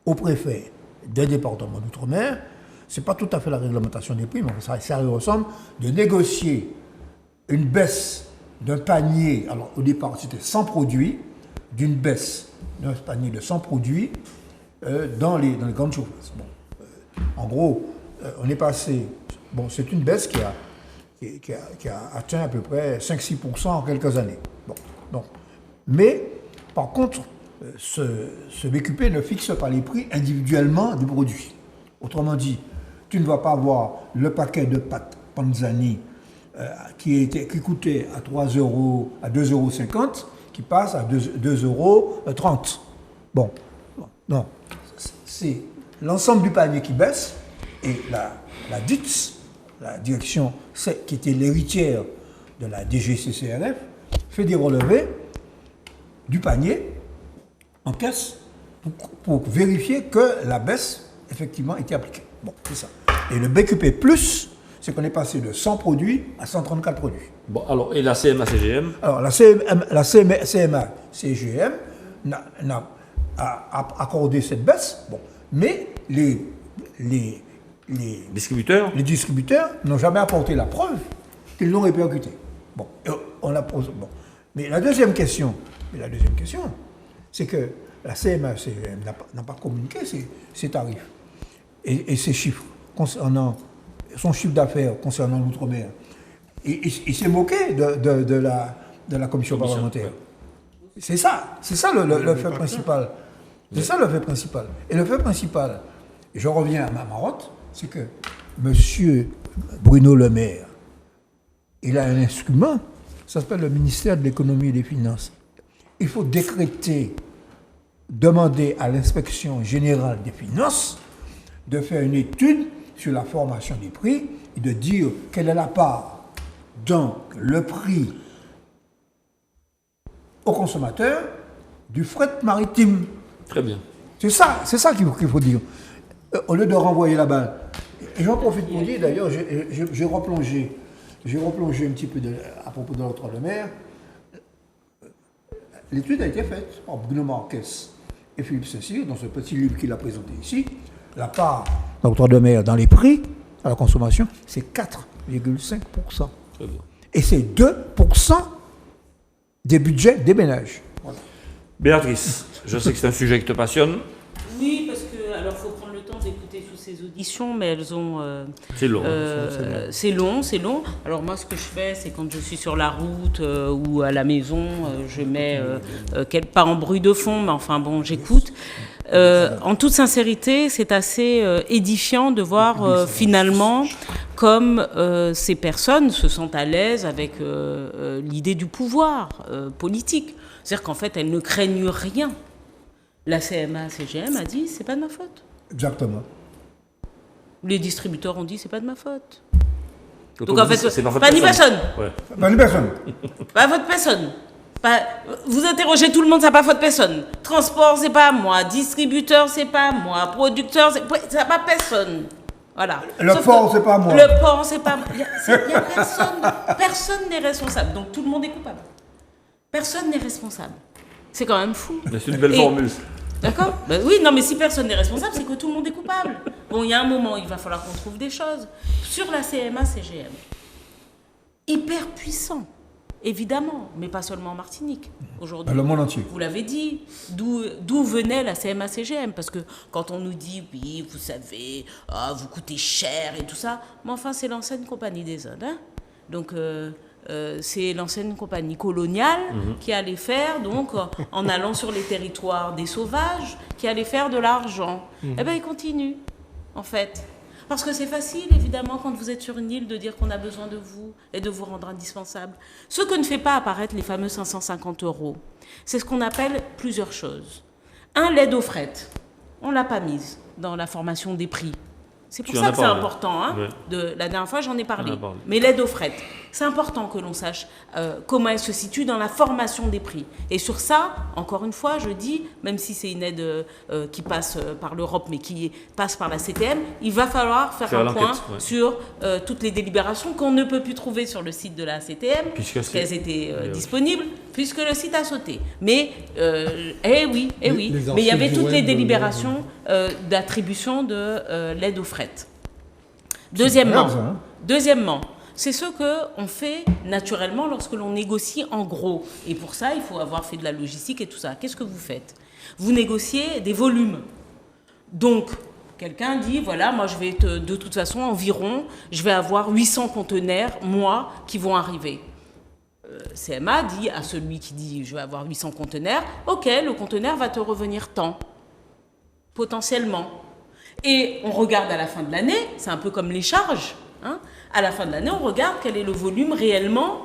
au préfet des départements d'outre-mer. Ce n'est pas tout à fait la réglementation des prix, mais ça ressemble, de négocier une baisse d'un panier. Alors au départ, c'était 100 produits, d'une baisse d'un panier de 100 produits dans les grandes surfaces. Bon, en gros, on est passé... Bon, c'est une baisse qui a atteint à peu près 5-6% en quelques années. Bon, donc, mais, par contre, ce BQP ne fixe pas les prix individuellement du produit. Autrement dit, tu ne vas pas avoir le paquet de pâtes Panzani qui coûtait à 3 €, à 2,50 €, qui passe à 2,30 €. Bon, non. C'est l'ensemble du panier qui baisse, et la DITS, la direction qui était l'héritière de la DGCCRF, fait des relevés du panier en caisse pour vérifier que la baisse, effectivement, était appliquée. Bon, c'est ça. Et le BQP+, c'est qu'on est passé de 100 produits à 134 produits. Bon, alors, et la CMA-CGM? Alors, la CMA-CGM a accordé cette baisse, bon, mais les distributeurs n'ont jamais apporté la preuve qu'ils l'ont répercuté. Bon, on la pose. Bon. Mais la deuxième question, c'est que la CMA-CGM n'a pas communiqué ses tarifs et ses chiffres concernant son chiffre d'affaires concernant l'outre-mer. Et s'est moqué de la commission parlementaire. C'est ça le fait principal. C'est ça le fait principal. Et le fait principal, je reviens à ma marotte, c'est que M. Bruno Le Maire, il a un instrument, ça s'appelle le ministère de l'économie et des finances. Il faut décréter, demander à l'inspection générale des finances de faire une étude sur la formation des prix et de dire quelle est la part dans le prix au consommateur du fret maritime. Très bien. C'est ça qu'il faut dire. Au lieu de renvoyer la balle. Et j'en profite pour dire, d'ailleurs, j'ai replongé un petit peu à propos de l'Octroi de mer. L'étude a été faite par Bruno Marques et Philippe Cécile, dans ce petit livre qu'il a présenté ici. La part de l'Octroi de mer dans les prix à la consommation, c'est 4,5%. Très bien. Et c'est 2% des budgets des ménages. Voilà. Béatrice, je sais que c'est un sujet qui te passionne. Oui, parce que alors faut prendre le temps d'écouter toutes ces auditions, mais elles ont. C'est long. C'est long. Alors moi, ce que je fais, c'est quand je suis sur la route ou à la maison, je mets pas en bruit de fond, mais enfin bon, j'écoute. En toute sincérité, c'est assez édifiant de voir finalement comme ces personnes se sentent à l'aise avec l'idée du pouvoir politique. C'est-à-dire qu'en fait, elles ne craignent rien. La CMA-CGM a dit, c'est pas de ma faute. Exactement. Les distributeurs ont dit, c'est pas de ma faute. Donc en fait, c'est pas ni personne. Ouais. Pas ni personne. Pas votre personne. Vous interrogez tout le monde, ça pas faute personne. Transport, c'est pas moi. Distributeur, c'est pas moi. Producteur, c'est pas personne. Voilà. Le port, c'est pas moi. Le port, c'est pas moi. Il y a personne. Personne n'est responsable. Donc tout le monde est coupable. Personne n'est responsable. C'est quand même fou. C'est une belle formule. D'accord ? Oui, non, mais si personne n'est responsable, c'est que tout le monde est coupable. Bon, il y a un moment, il va falloir qu'on trouve des choses. Sur la CMA-CGM, hyper puissant. évidemment, mais pas seulement en Martinique. Aujourd'hui, Dans le monde entier. vous l'avez dit, d'où venait la CMA-CGM? Parce que quand on nous dit, oui, vous savez, vous coûtez cher et tout ça, mais enfin, c'est l'ancienne Compagnie des Indes. Hein. Donc, c'est l'ancienne compagnie coloniale qui allait faire, donc, en allant sur les territoires des sauvages, qui allait faire de l'argent. Eh bien, ils continuent, en fait. Parce que c'est facile, évidemment, quand vous êtes sur une île, de dire qu'on a besoin de vous et de vous rendre indispensable. Ce que ne fait pas apparaître les fameux 550 €, c'est ce qu'on appelle plusieurs choses. L'aide au fret. On ne l'a pas mise dans la formation des prix. C'est pour ça que c'est important. Hein, ouais. la dernière fois, j'en ai parlé. Mais l'aide au fret, c'est important que l'on sache comment elle se situe dans la formation des prix. Et sur ça, encore une fois, je dis, même si c'est une aide qui passe par l'Europe, mais qui passe par la CTM, il va falloir faire un point sur toutes les délibérations qu'on ne peut plus trouver sur le site de la CTM, puisqu'elles étaient disponibles, puisque le site a sauté. Mais, oui. Mais il y avait toutes les délibérations d'attribution de l'aide au fret. Deuxièmement, c'est ce qu'on fait naturellement lorsque l'on négocie en gros. Et pour ça, il faut avoir fait de la logistique et tout ça. Qu'est-ce que vous faites? Vous négociez des volumes. Donc, quelqu'un dit, voilà, moi je vais de toute façon environ, je vais avoir 800 conteneurs, moi, qui vont arriver. CMA dit à celui qui dit, je vais avoir 800 conteneurs, ok, le conteneur va te revenir tant, potentiellement. Et on regarde à la fin de l'année, c'est un peu comme les charges, hein, à la fin de l'année, on regarde quel est le volume réellement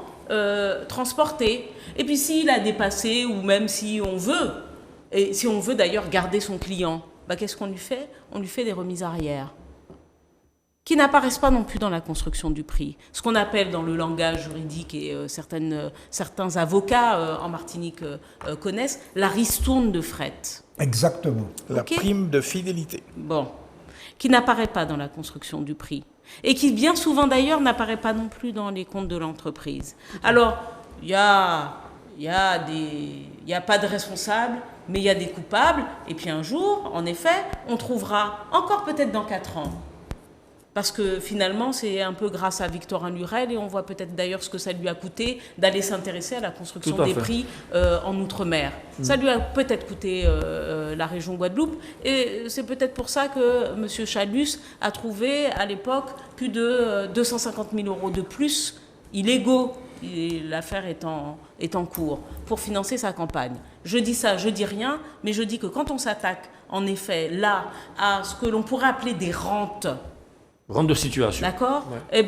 transporté. Et puis s'il a dépassé, ou même si on veut d'ailleurs garder son client, qu'est-ce qu'on lui fait? On lui fait des remises arrière, qui n'apparaissent pas non plus dans la construction du prix. Ce qu'on appelle dans le langage juridique, et certains avocats en Martinique connaissent, la ristourne de fret. Exactement. La prime de fidélité. Bon, qui n'apparaît pas dans la construction du prix. Et qui, bien souvent d'ailleurs, n'apparaît pas non plus dans les comptes de l'entreprise. Alors, il y a pas de responsable, mais il y a des coupables. Et puis un jour, en effet, on trouvera, encore peut-être dans 4 ans, parce que finalement, c'est un peu grâce à Victorin Lurel, et on voit peut-être d'ailleurs ce que ça lui a coûté d'aller s'intéresser à la construction des prix en Outre-mer. Ça lui a peut-être coûté la région Guadeloupe, et c'est peut-être pour ça que M. Chalus a trouvé à l'époque plus de 250 000 € de plus illégaux. L'affaire est en cours pour financer sa campagne. Je dis ça, je dis rien, mais je dis que quand on s'attaque, en effet, là, à ce que l'on pourrait appeler des rentes, de situation. D'accord. Eh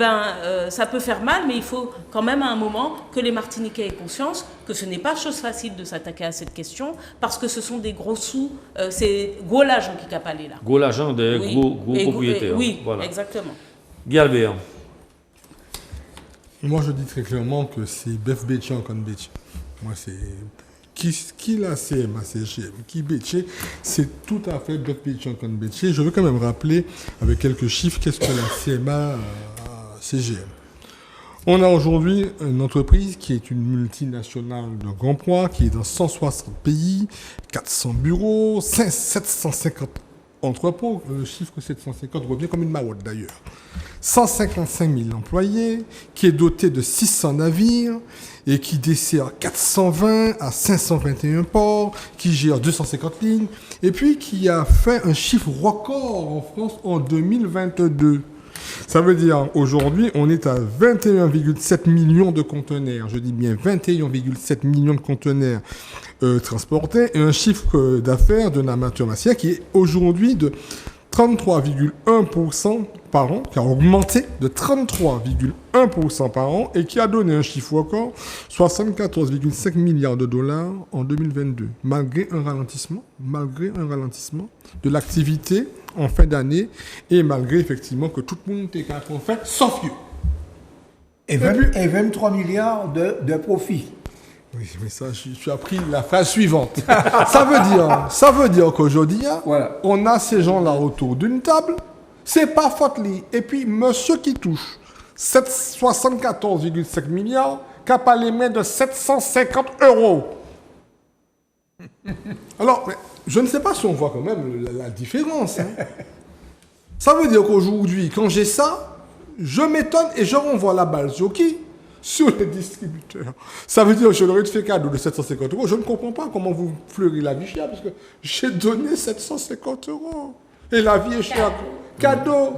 ça peut faire mal, mais il faut quand même à un moment que les Martiniquais aient conscience que ce n'est pas chose facile de s'attaquer à cette question, parce que ce sont des gros sous, c'est gros l'argent qui a parlé là. Gros l'argent des gros propriétaires. Oui, voilà. Exactement. Guy Albert. Moi, je dis très clairement que c'est Bef Bétier en Bétier. Moi, c'est... Qui la CMA, CGM, qui Bétier, c'est tout à fait Bef Bétier en Bétier. Je veux quand même rappeler, avec quelques chiffres, qu'est-ce que la CMA CGM. On a aujourd'hui une entreprise qui est une multinationale de grand poids, qui est dans 160 pays, 400 bureaux, 750 entrepôts. Le chiffre 750 revient comme une marotte d'ailleurs. 155 000 employés, qui est doté de 600 navires et qui dessert 420 à 521 ports, qui gère 250 lignes et puis qui a fait un chiffre record en France en 2022. Ça veut dire aujourd'hui, on est à 21,7 millions de conteneurs. Je dis bien 21,7 millions de conteneurs transportés et un chiffre d'affaires d'un amateur massier qui est aujourd'hui de 33,1% par an, qui a augmenté de 33,1% par an et qui a donné un chiffre record, 74,5 milliards de dollars en 2022, malgré un ralentissement de l'activité en fin d'année et malgré effectivement que tout le monde était en fait sauf eux. Et 23 milliards de profit. Oui, mais ça, tu as pris la phrase suivante. ça veut dire qu'aujourd'hui, voilà, on a ces gens-là autour d'une table, c'est pas faute li. Et puis, monsieur qui touche 74,5 milliards, qui n'a pas les mains de 750 €. Alors, je ne sais pas si on voit quand même la différence. Hein. Ça veut dire qu'aujourd'hui, quand j'ai ça, je m'étonne et je renvoie la balle sur qui? sur les distributeurs. Ça veut dire que je leur ai fait cadeau de 750 euros. Je ne comprends pas comment vous fleurez la vie chère, parce que j'ai donné 750 euros. Et la vie est chère. Cadeau.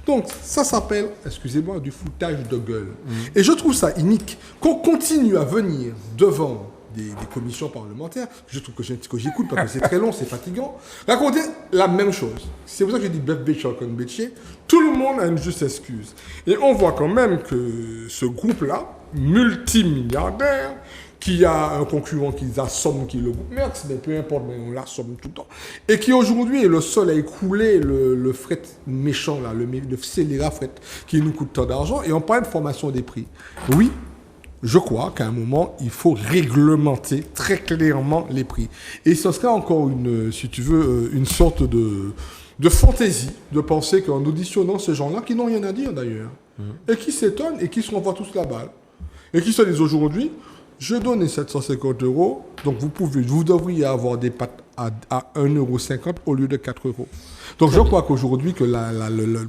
Donc, ça s'appelle, excusez-moi, du foutage de gueule. Et je trouve ça inique qu'on continue à venir devant des commissions parlementaires, je trouve que j'écoute parce que c'est très long, c'est fatigant, raconter la même chose. C'est pour ça que je dis bœuf béché, tout le monde a une juste excuse. Et on voit quand même que ce groupe-là, multimilliardaire, qui a un concurrent qui assomme, qui est le groupe Merckx, mais peu importe, mais on l'assomme tout le temps, et qui aujourd'hui est le seul à écouler le fret méchant, là, le scélérat fret, qui nous coûte tant d'argent, et on parle de formation des prix. Oui, je crois qu'à un moment, il faut réglementer très clairement les prix. Et ce serait encore si tu veux, une sorte de fantaisie de penser qu'en auditionnant ces gens-là, qui n'ont rien à dire d'ailleurs, et qui s'étonnent et qui se renvoient tous la balle, et qui se disent aujourd'hui, je donne 750 euros, donc vous devriez avoir des pâtes à 1,50 € au lieu de 4 €. Donc je crois qu'aujourd'hui,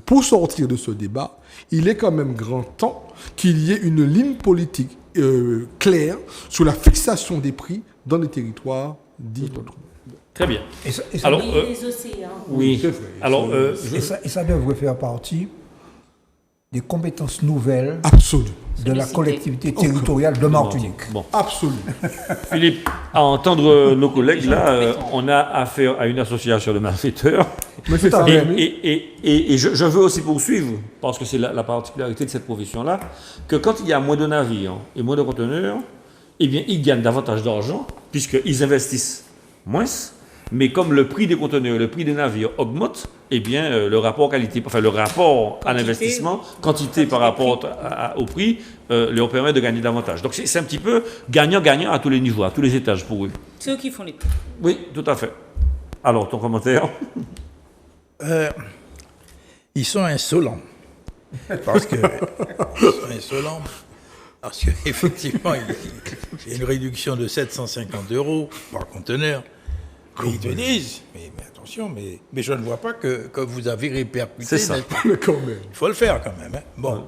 pour sortir de ce débat, il est quand même grand temps qu'il y ait une ligne politique claire sur la fixation des prix dans les territoires dits d'outre-mer. Très bien. Alors, les océans. Oui. Alors, et ça devrait faire partie des compétences nouvelles absolument de la collectivité territoriale de Martinique. Bon. Absolument. Philippe, à entendre nos collègues, là, on a affaire à une association de malfaiteurs. Mais c'est ça. Et je veux aussi poursuivre, parce que c'est la particularité de cette profession-là, que quand il y a moins de navires et moins de conteneurs, eh bien, ils gagnent davantage d'argent, puisqu'ils investissent moins. Mais comme le prix des conteneurs, le prix des navires augmente, eh bien, le rapport qualité, enfin le rapport à l'investissement, quantité par rapport au prix, leur permet de gagner davantage. Donc c'est un petit peu gagnant-gagnant à tous les niveaux, à tous les étages pour eux. C'est eux qui font les prix. Oui, tout à fait. Alors, ton commentaire? Ils sont insolents. Parce qu'effectivement, il y a une réduction de 750 € par conteneur. Et ils te disent, mais attention, mais je ne vois pas que vous avez répercuté. C'est ça. Mais quand même. Il faut le faire quand même. Hein. Bon.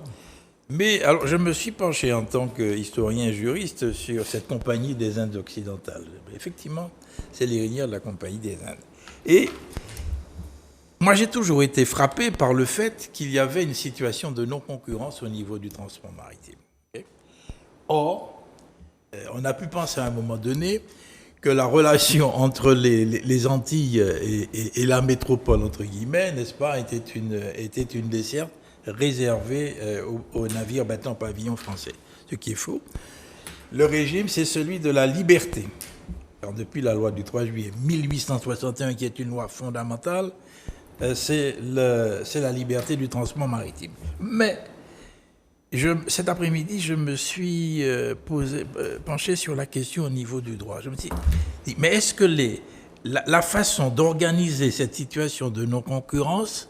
Mais alors, je me suis penché en tant qu'historien juriste sur cette compagnie des Indes occidentales. Effectivement, c'est l'héritière de la compagnie des Indes. Et moi, j'ai toujours été frappé par le fait qu'il y avait une situation de non-concurrence au niveau du transport maritime. Okay. Or, on a pu penser à un moment donné que la relation entre les Antilles et la métropole, entre guillemets, n'est-ce pas, était une desserte réservée aux navires battant pavillon français, ce qui est faux. Le régime, c'est celui de la liberté. Alors, depuis la loi du 3 juillet 1861, qui est une loi fondamentale, c'est la liberté du transport maritime. Mais cet après-midi, je me suis penché sur la question au niveau du droit. Je me suis dit, mais est-ce que la façon d'organiser cette situation de non-concurrence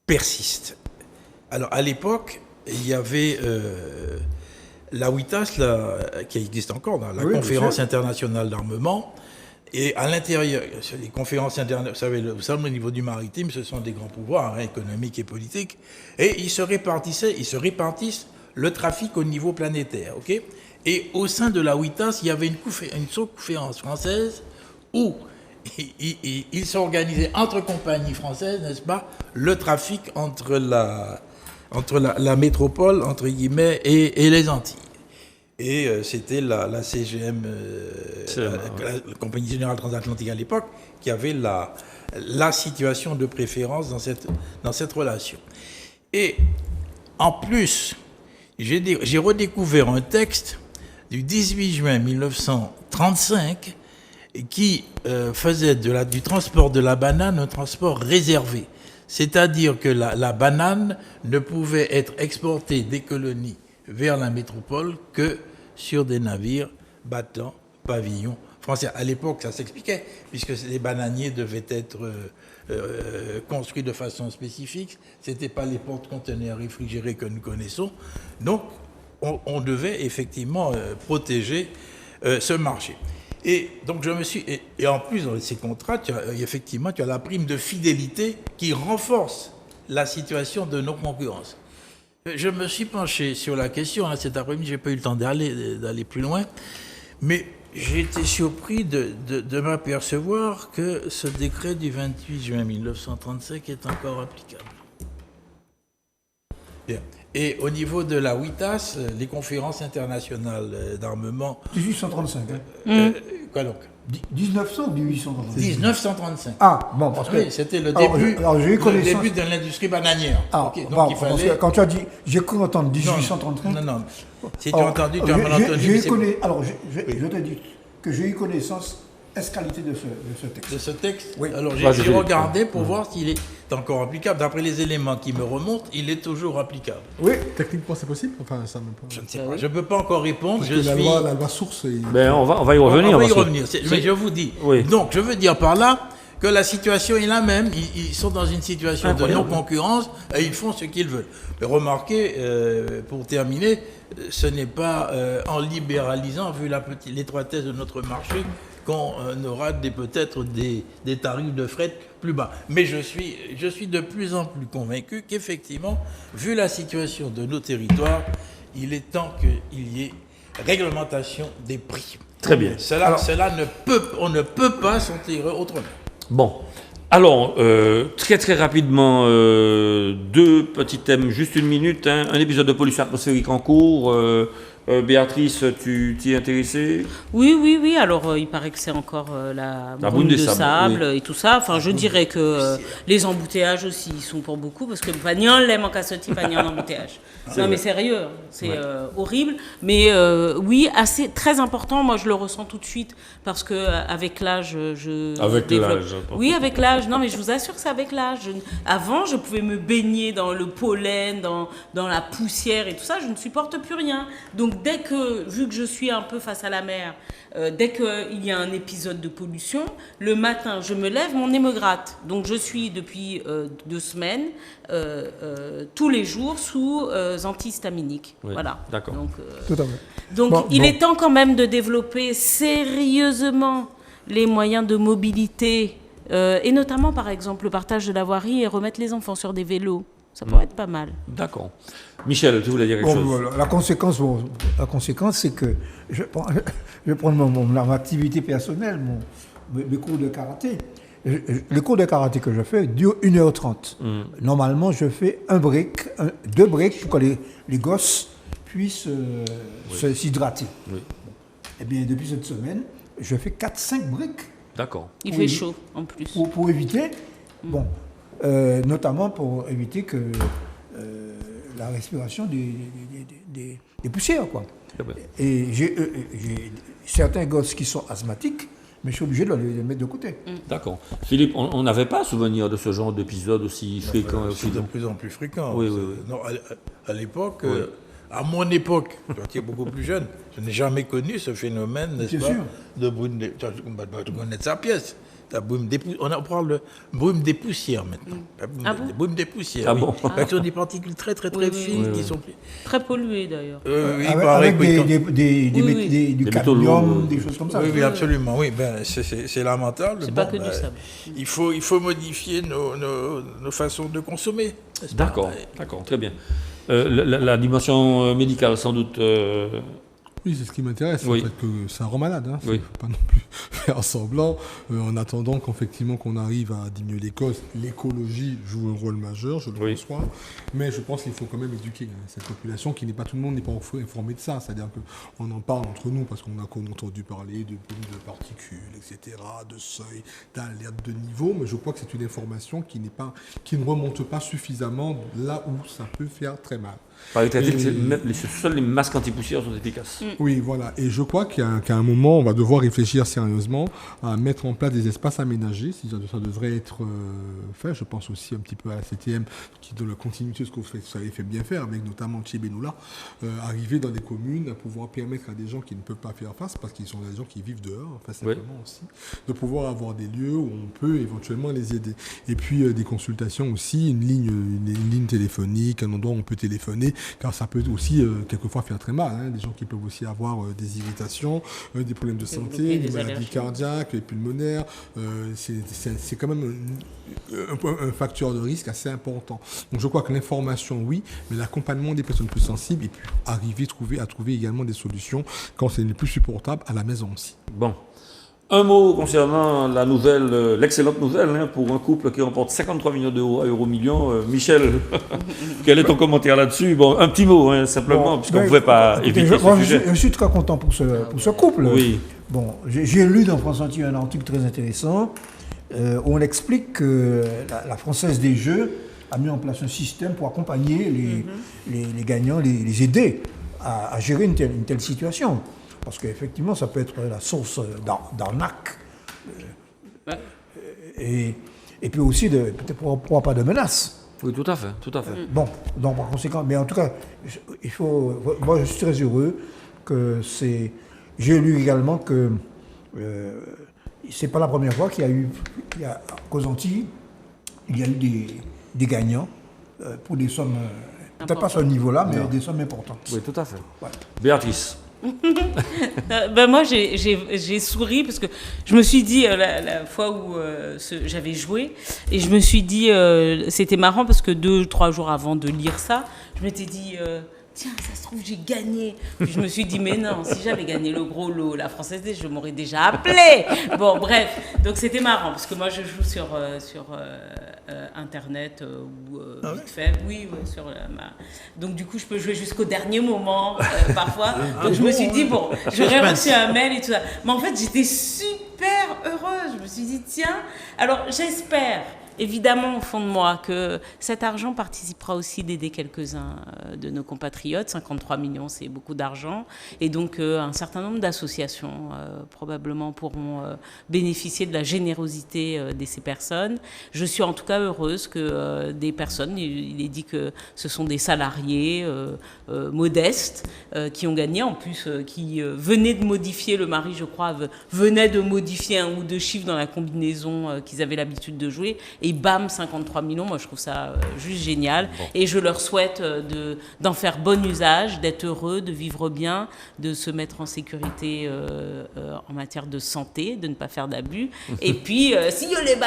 persiste? Alors, à l'époque, il y avait la WITAS, qui existe encore, la Conférence internationale d'armement. Et à l'intérieur, les conférences internationales, vous savez, au niveau du maritime, ce sont des grands pouvoirs économiques et politiques, et ils se répartissent le trafic au niveau planétaire, ok? Et au sein de la WITAS, il y avait une sous-conférence française où ils s'organisaient entre compagnies françaises, n'est-ce pas, le trafic entre la métropole, entre guillemets, et les Antilles. Et c'était la CGM, la Compagnie Générale Transatlantique à l'époque, qui avait la situation de préférence dans cette relation. Et en plus, j'ai redécouvert un texte du 18 juin 1935 qui faisait du transport de la banane un transport réservé. C'est-à-dire que la banane ne pouvait être exportée des colonies vers la métropole que sur des navires battant pavillon français. À l'époque, ça s'expliquait, puisque les bananiers devaient être construits de façon spécifique. Ce n'étaient pas les porte-conteneurs réfrigérés que nous connaissons. Donc, on devait effectivement protéger ce marché. Et donc, et en plus, dans ces contrats, tu as la prime de fidélité qui renforce la situation de non-concurrence. Je me suis penché sur la question. Là, cet après-midi, j'ai pas eu le temps d'aller plus loin. Mais j'ai été surpris de m'apercevoir que ce décret du 28 juin 1935 est encore applicable. Bien. Et au niveau de la WITAS, les conférences internationales d'armement... 1835, hein. Quoi donc 1900 ou 1835 1935. Ah, bon, parce que... Oui, c'était le début, le début de l'industrie bananière. Ah, Okay, donc bon, il fallait... parce que quand tu as dit, j'ai cru entendre 1835... Non. Si tu as entendu, tu as mal entendu. Alors, je te dis que j'ai eu connaissance escalité de ce texte. De ce texte. Oui. Alors j'ai regardé pour voir s'il est encore applicable. D'après les éléments qui me remontent, il est toujours applicable. Oui, techniquement c'est possible. Enfin, ça me Je ne sais pas. Je ne peux pas encore répondre. Parce que la loi source. On va y revenir. On va y revenir. Mais je vous dis. Oui. Donc je veux dire par là que la situation est la même. Ils sont dans une situation de non-concurrence et ils font ce qu'ils veulent. Mais remarquez, pour terminer, ce n'est pas en libéralisant, vu l'étroitesse de notre marché, qu'on aura peut-être des tarifs de fret plus bas. Mais je suis de plus en plus convaincu qu'effectivement, vu la situation de nos territoires, il est temps qu'il y ait réglementation des prix. Très bien. On ne peut pas s'en tirer autrement. Bon. Alors, très très rapidement, deux petits thèmes, juste une minute. Un épisode de pollution atmosphérique en cours. Béatrice, tu t'y es intéressée? Oui. Alors, il paraît que c'est encore la brume de sable et tout ça. Enfin, je dirais que les embouteillages aussi, ils sont pour beaucoup, parce que Pagnol l'aime en cassotti, Pagnol en embouteillage. Non, mais sérieux, c'est horrible. Mais oui, très important. Moi, je le ressens tout de suite, parce que avec l'âge, Avec l'âge. Oui, avec l'âge. Non, mais je vous assure que c'est avec l'âge. Avant, je pouvais me baigner dans le pollen, dans la poussière et tout ça. Je ne supporte plus rien. Donc, vu que je suis un peu face à la mer, dès qu'il y a un épisode de pollution, le matin, je me lève, mon nez me gratte. Donc, je suis depuis 2 semaines, tous les jours, sous antihistaminiques. Oui, voilà. D'accord. Donc, Tout à fait. donc il est temps quand même de développer sérieusement les moyens de mobilité, et notamment, par exemple, le partage de la voirie et remettre les enfants sur des vélos. Ça pourrait être pas mal. D'accord. Michel, tu voulais dire quelque chose? Voilà. La conséquence, c'est que je vais prendre mon activité personnelle, mes cours de karaté. Le cours de karaté que je fais dure 1h30. Normalement, je fais 2 breaks pour que les gosses puissent s'hydrater. Oui. Eh bien, depuis cette semaine, je fais 4-5 breaks. D'accord. Il fait chaud, en plus. Pour éviter, notamment pour éviter que la respiration des poussières, quoi. Et j'ai certains gosses qui sont asthmatiques, mais je suis obligé de les mettre de côté. D'accord. Philippe, on n'avait pas souvenir de ce genre d'épisode aussi fréquent? C'est de plus en plus fréquent. Oui. Non, à l'époque, à mon époque, tu es beaucoup plus jeune, je n'ai jamais connu ce phénomène, n'est-ce pas, de brume de... Tu connais sa pièce. On parle de brume des poussières maintenant. Brume des poussières. Ah bon? Ce sont des particules très fines qui sont très polluées d'ailleurs. Avec du cadmium, des choses comme ça. Oui, absolument. Oui, c'est lamentable. C'est pas que du sable. Il faut modifier nos façons de consommer. D'accord, très bien. La dimension médicale, sans doute. Oui, c'est ce qui m'intéresse, en fait, que ça rend malade. Hein. Oui. Faut pas non plus faire semblant, en attendant qu'effectivement qu'on arrive à diminuer les causes. L'écologie joue un rôle majeur, je le reçois, mais je pense qu'il faut quand même éduquer cette population qui n'est pas, tout le monde n'est pas informé de ça. C'est-à-dire qu'on en parle entre nous parce qu'on a entendu parler de particules, etc., de seuil, d'alerte de niveau, mais je crois que c'est une information qui ne remonte pas suffisamment là où ça peut faire très mal. Seuls les masques anti-poussières sont efficaces. Oui, voilà. Et je crois qu'à un moment, on va devoir réfléchir sérieusement à mettre en place des espaces aménagés. Si ça devrait être fait, je pense aussi un petit peu à la CTM, qui est dans la continuité de ce que vous avez fait bien faire, avec notamment Tchébénoula, arriver dans des communes à pouvoir permettre à des gens qui ne peuvent pas faire face, parce qu'ils sont des gens qui vivent dehors, simplement aussi, de pouvoir avoir des lieux où on peut éventuellement les aider. Et puis des consultations aussi, une ligne cabine téléphonique, un endroit où on peut téléphoner, car ça peut aussi quelquefois faire très mal. Des gens qui peuvent aussi avoir des irritations, des problèmes de santé, des maladies cardiaques, et pulmonaires. C'est quand même un facteur de risque assez important. Donc je crois que l'information, oui, mais l'accompagnement des personnes plus sensibles et puis arriver à trouver également des solutions quand c'est le plus supportable à la maison aussi. Bon. Un mot concernant la nouvelle, l'excellente nouvelle pour un couple qui remporte 53 millions d'euros à Euromillions. Michel, quel est ton commentaire là-dessus? Bon, un petit mot, simplement, puisqu'on ne pouvait pas éviter ce sujet. Je suis très content pour ce couple. Oui. Bon, j'ai lu dans France Antilles un article très intéressant où on explique que la Française des Jeux a mis en place un système pour accompagner les gagnants, les aider à gérer une telle situation. Parce qu'effectivement, ça peut être la source d'arnaque. Et puis aussi, peut-être pourquoi pas de menaces. Oui, tout à fait, tout à fait. Bon, donc par conséquent, mais en tout cas, moi je suis très heureux que c'est... J'ai lu également que c'est pas la première fois qu'aux Antilles, il y a eu des gagnants pour des sommes, peut-être pas à ce niveau-là, mais des sommes importantes. Oui, tout à fait. Voilà. Béatrice. Moi, j'ai souri parce que je me suis dit, la fois où j'avais joué, et je me suis dit, c'était marrant parce que 2-3 jours avant de lire ça, je m'étais dit, tiens, ça se trouve, j'ai gagné. Puis je me suis dit, mais non, si j'avais gagné le gros lot, la Française des Jeux, je m'aurais déjà appelé. Bon, bref, donc c'était marrant parce que moi, je joue sur Internet ou vite fait. Oui, sur donc du coup, je peux jouer jusqu'au dernier moment parfois. Donc je me suis dit, bon, j'aurais reçu un mail et tout ça. Mais en fait, j'étais super heureuse. Je me suis dit, tiens, alors j'espère évidemment au fond de moi que cet argent participera aussi d'aider quelques-uns de nos compatriotes. 53 millions, c'est beaucoup d'argent. Et donc, un certain nombre d'associations probablement pourront bénéficier de la générosité de ces personnes. Je suis en tout cas heureuse que des personnes, il est dit que ce sont des salariés modestes qui ont gagné, en plus qui venaient de modifier, le mari je crois venait de modifier 1 ou 2 chiffres dans la combinaison qu'ils avaient l'habitude de jouer. Et bam, 53 millions, moi je trouve ça juste génial. Bon. Et je leur souhaite d'en faire bon usage, d'être heureux, de vivre bien, de se mettre en sécurité en matière de santé, de ne pas faire d'abus. Et puis, si yo les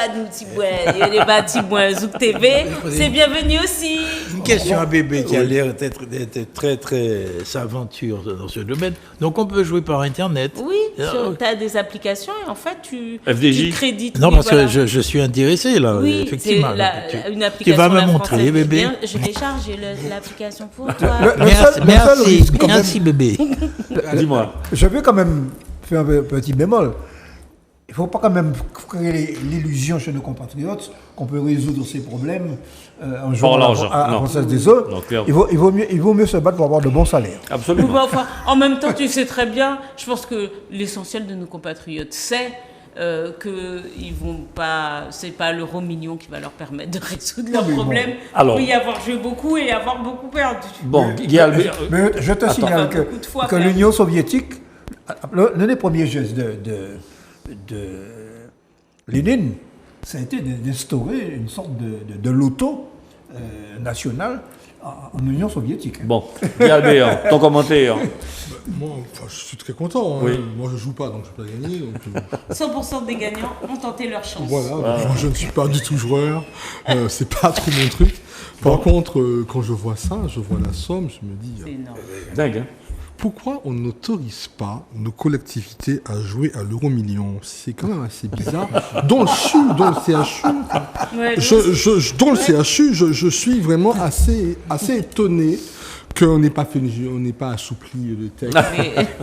bas Tibouin Zouk TV, c'est bienvenu aussi. Une question à Bébé qui a l'air d'être très très s'aventure dans ce domaine. Donc on peut jouer par Internet. Oui, tu as des applications et en fait tu crédites. Non, parce que je suis intéressé là. Oui, effectivement. une application. Tu vas me montrer, Bébé. Je vais charger l'application pour toi. Merci, Bébé. Dis-moi. Je vais quand même faire un petit bémol. Il ne faut pas quand même créer l'illusion chez nos compatriotes qu'on peut résoudre ces problèmes en jouant à la Française des Jeux. Il vaut mieux se battre pour avoir de bons salaires. Absolument. Bon, enfin, en même temps, tu sais très bien, je pense que l'essentiel de nos compatriotes, c'est qu'ils vont pas, c'est pas l'euro-million qui va leur permettre de résoudre leurs problèmes. Alors, oui, avoir joué beaucoup et avoir beaucoup perdu. Bon, mais je te signale que l'Union soviétique, l'un des premiers gestes de Lénine, ça a été d'instaurer une sorte de loto national en Union soviétique. Bon, Guy Albert, ton commentaire. Moi, je suis très content. Oui. Moi, je joue pas, donc je peux pas gagner. Donc, 100% des gagnants ont tenté leur chance. Voilà, moi, je ne suis pas du tout joueur. C'est pas trop mon truc. Par contre, quand je vois ça, je vois la somme, je me dis... C'est énorme. Dingue, hein? Pourquoi on n'autorise pas nos collectivités à jouer à l'euro-million? C'est quand même assez bizarre. Dans le CHU, je suis vraiment assez étonné qu'on n'ait pas assoupli le texte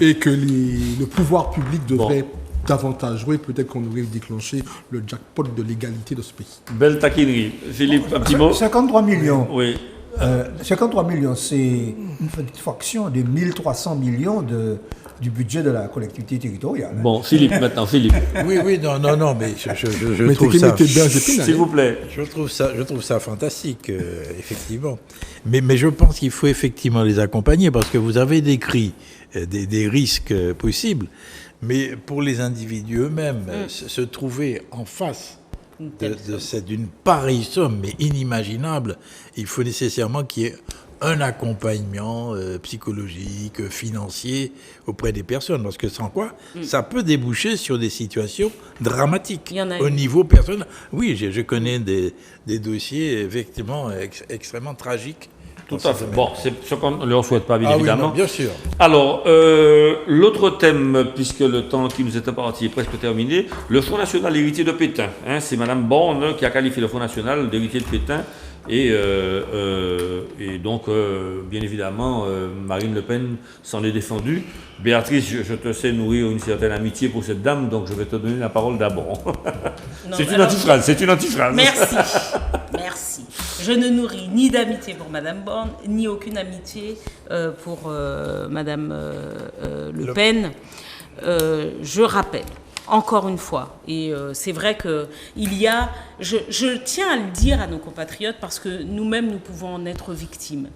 et que le pouvoir public devrait davantage jouer. Peut-être qu'on devrait déclencher le jackpot de l'égalité de ce pays. Belle taquinerie. Philippe, un petit mot. 53 millions. Oui. 53 millions, c'est une fraction de 1300 millions du budget de la collectivité territoriale. Bon, Philippe, maintenant, Philippe. Oui, non, mais je trouve ça... S'il vous plaît. Je trouve ça fantastique, effectivement. Mais je pense qu'il faut effectivement les accompagner, parce que vous avez décrit des risques possibles, mais pour les individus eux-mêmes, se trouver en face d'une pareille somme, mais inimaginable. Il faut nécessairement qu'il y ait un accompagnement psychologique, financier auprès des personnes, parce que sans quoi, ça peut déboucher sur des situations dramatiques au niveau personnel. Oui, je connais des dossiers effectivement extrêmement tragiques. Tout à fait. Bon, c'est ce qu'on ne leur souhaite pas, bien évidemment. Oui, non, bien sûr. Alors, l'autre thème, puisque le temps qui nous est imparti est presque terminé, le Front National héritier de Pétain. Hein, c'est Mme Borne qui a qualifié le Front National d'héritier de Pétain. Et donc, bien évidemment, Marine Le Pen s'en est défendue. Béatrice, je te sais nourrir une certaine amitié pour cette dame, donc je vais te donner la parole d'abord. C'est une antiphrase. Merci. Merci. Je ne nourris ni d'amitié pour Madame Borne, ni aucune amitié pour Madame Le Pen. Je rappelle, encore une fois, et c'est vrai que je tiens à le dire à nos compatriotes parce que nous-mêmes, nous pouvons en être victimes.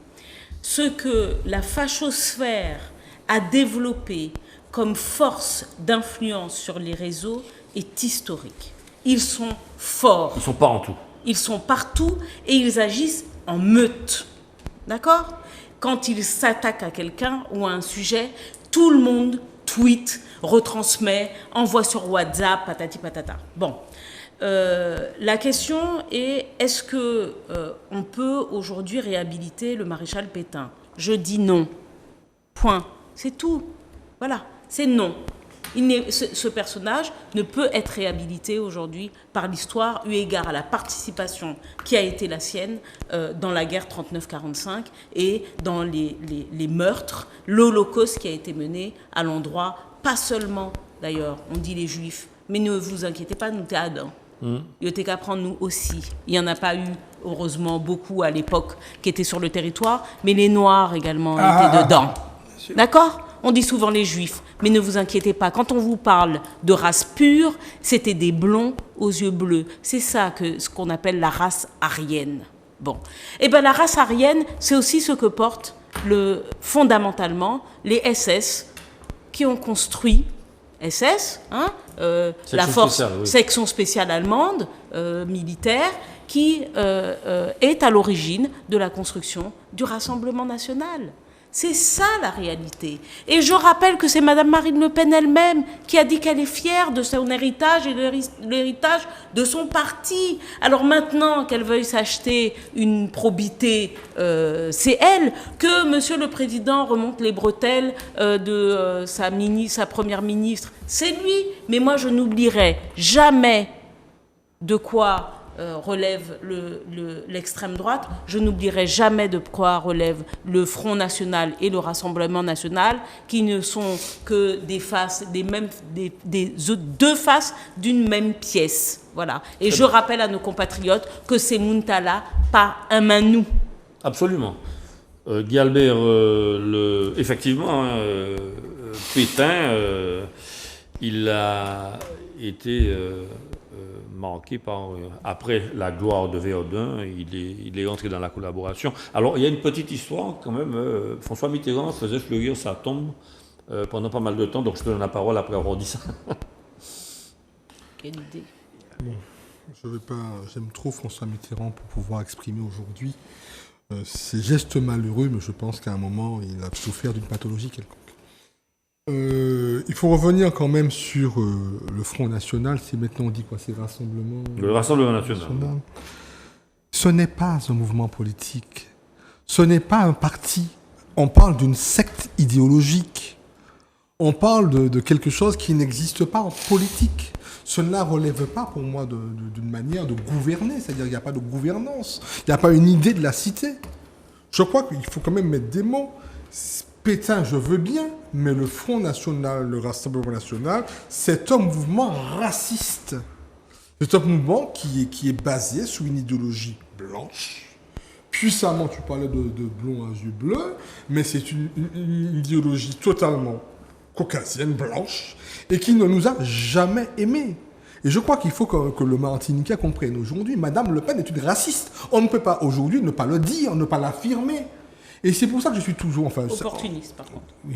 Ce que la fachosphère a développé comme force d'influence sur les réseaux est historique. Ils sont forts. Ils sont partout. Ils sont partout et ils agissent en meute. D'accord ? Quand ils s'attaquent à quelqu'un ou à un sujet, tout le monde tweet, retransmet, envoie sur WhatsApp, patati patata. Bon. La question est, est-ce que on peut aujourd'hui réhabiliter le maréchal Pétain ? Je dis non. Point. C'est tout. Voilà. C'est non. Ce personnage ne peut être réhabilité aujourd'hui par l'histoire eu égard à la participation qui a été la sienne dans la guerre 39-45 et dans les meurtres, l'Holocauste qui a été mené à l'endroit, pas seulement d'ailleurs, on dit les Juifs, mais ne vous inquiétez pas, nous t'aidons. Il était qu'à prendre nous aussi. Il n'y en a pas eu, heureusement, beaucoup à l'époque qui étaient sur le territoire, mais les Noirs également étaient dedans. D'accord ? On dit souvent les Juifs, mais ne vous inquiétez pas. Quand on vous parle de race pure, c'était des blonds aux yeux bleus. C'est ça ce qu'on appelle la race aryenne. Bon. Eh bien, la race aryenne, c'est aussi ce que portent fondamentalement les SS qui ont construit SS, la force section spéciale allemande, militaire, qui est à l'origine de la construction du Rassemblement national. C'est ça la réalité. Et je rappelle que c'est Mme Marine Le Pen elle-même qui a dit qu'elle est fière de son héritage et de l'héritage de son parti. Alors maintenant qu'elle veuille s'acheter une probité, c'est elle. Que Monsieur le Président remonte les bretelles de sa première ministre, c'est lui. Mais moi je n'oublierai jamais de quoi relève l'extrême droite, je n'oublierai jamais de quoi relève le Front National et le Rassemblement National, qui ne sont que des faces, deux faces d'une même pièce. Voilà. Et je rappelle à nos compatriotes que c'est Muntala, pas un Manou. Absolument. Guy Albert, effectivement, Pétain, il a été marqué par, après la gloire de Verdun, il est entré dans la collaboration. Alors, il y a une petite histoire quand même. François Mitterrand faisait fleurir sa tombe pendant pas mal de temps, donc je te donne la parole après avoir dit ça. Quelle idée. Bon, j'aime trop François Mitterrand pour pouvoir exprimer aujourd'hui ses gestes malheureux, mais je pense qu'à un moment, il a souffert d'une pathologie quelconque. Il faut revenir quand même sur le Front National. Si maintenant on dit quoi, c'est Rassemblement... Le Rassemblement National. Ce n'est pas un mouvement politique. Ce n'est pas un parti. On parle d'une secte idéologique. On parle de quelque chose qui n'existe pas en politique. Cela ne relève pas pour moi d'une manière de gouverner. C'est-à-dire qu'il n'y a pas de gouvernance. Il n'y a pas une idée de la cité. Je crois qu'il faut quand même mettre des mots. Pétain, je veux bien, mais le Front National, le Rassemblement National, c'est un mouvement raciste. C'est un mouvement qui est basé sur une idéologie blanche. Puissamment, tu parlais de blond à yeux bleus, mais c'est une idéologie totalement caucasienne, blanche, et qui ne nous a jamais aimés. Et je crois qu'il faut que le Martiniquais comprenne aujourd'hui, Madame Le Pen est une raciste. On ne peut pas aujourd'hui ne pas le dire, ne pas l'affirmer. Et c'est pour ça que je suis toujours... Enfin, Opportuniste, par contre. oui,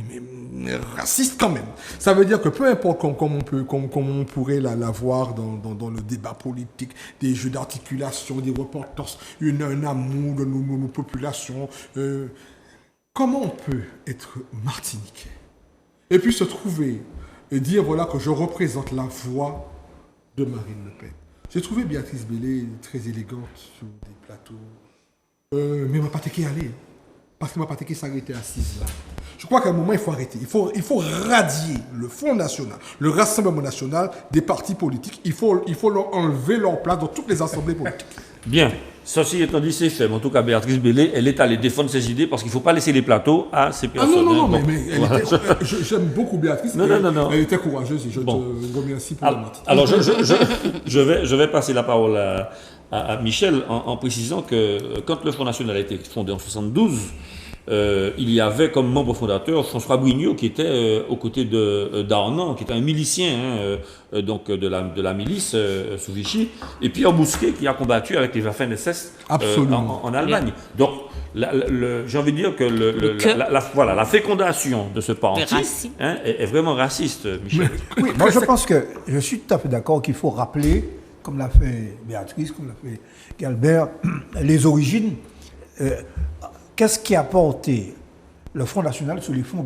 mais raciste quand même. Ça veut dire que peu importe comment on pourrait la voir dans le débat politique, des jeux d'articulation, des reportages, un amour de nos populations, comment on peut être martiniquais et puis se trouver et dire voilà que je représente la voix de Marine Le Pen. J'ai trouvé Béatrice Bellé très élégante sur des plateaux, mais elle m'a pas qu'à aller. Parce qu'il m'a pas qu'à s'arrêter assise là. Je crois qu'à un moment, il faut arrêter. Il faut radier le Front National, le Rassemblement National des partis politiques. Il faut leur enlever leur place dans toutes les assemblées politiques. Bien. Ceci étant dit, c'est fait. En tout cas, Béatrice Bellé, elle est allée défendre ses idées parce qu'il ne faut pas laisser les plateaux à ces personnes. Ah non, Bon. mais j'aime beaucoup Béatrice. Non. Elle était courageuse et je te remercie pour la matinée. Alors, je vais passer la parole à Michel en précisant que quand le Front National a été fondé en 1972, il y avait comme membre fondateur François Brignoud qui était aux côtés d'Arnan, qui était un milicien donc de la milice sous Vichy, et Pierre Bousquet qui a combattu avec les Waffen-SS en Allemagne. Donc j'ai envie de dire que la fécondation de ce parti est vraiment raciste, Michel. Oui, moi je pense que je suis tout à fait d'accord qu'il faut rappeler, comme l'a fait Béatrice, comme l'a fait Galbert, les origines. Qu'est-ce qui a porté le Front National sur les fonds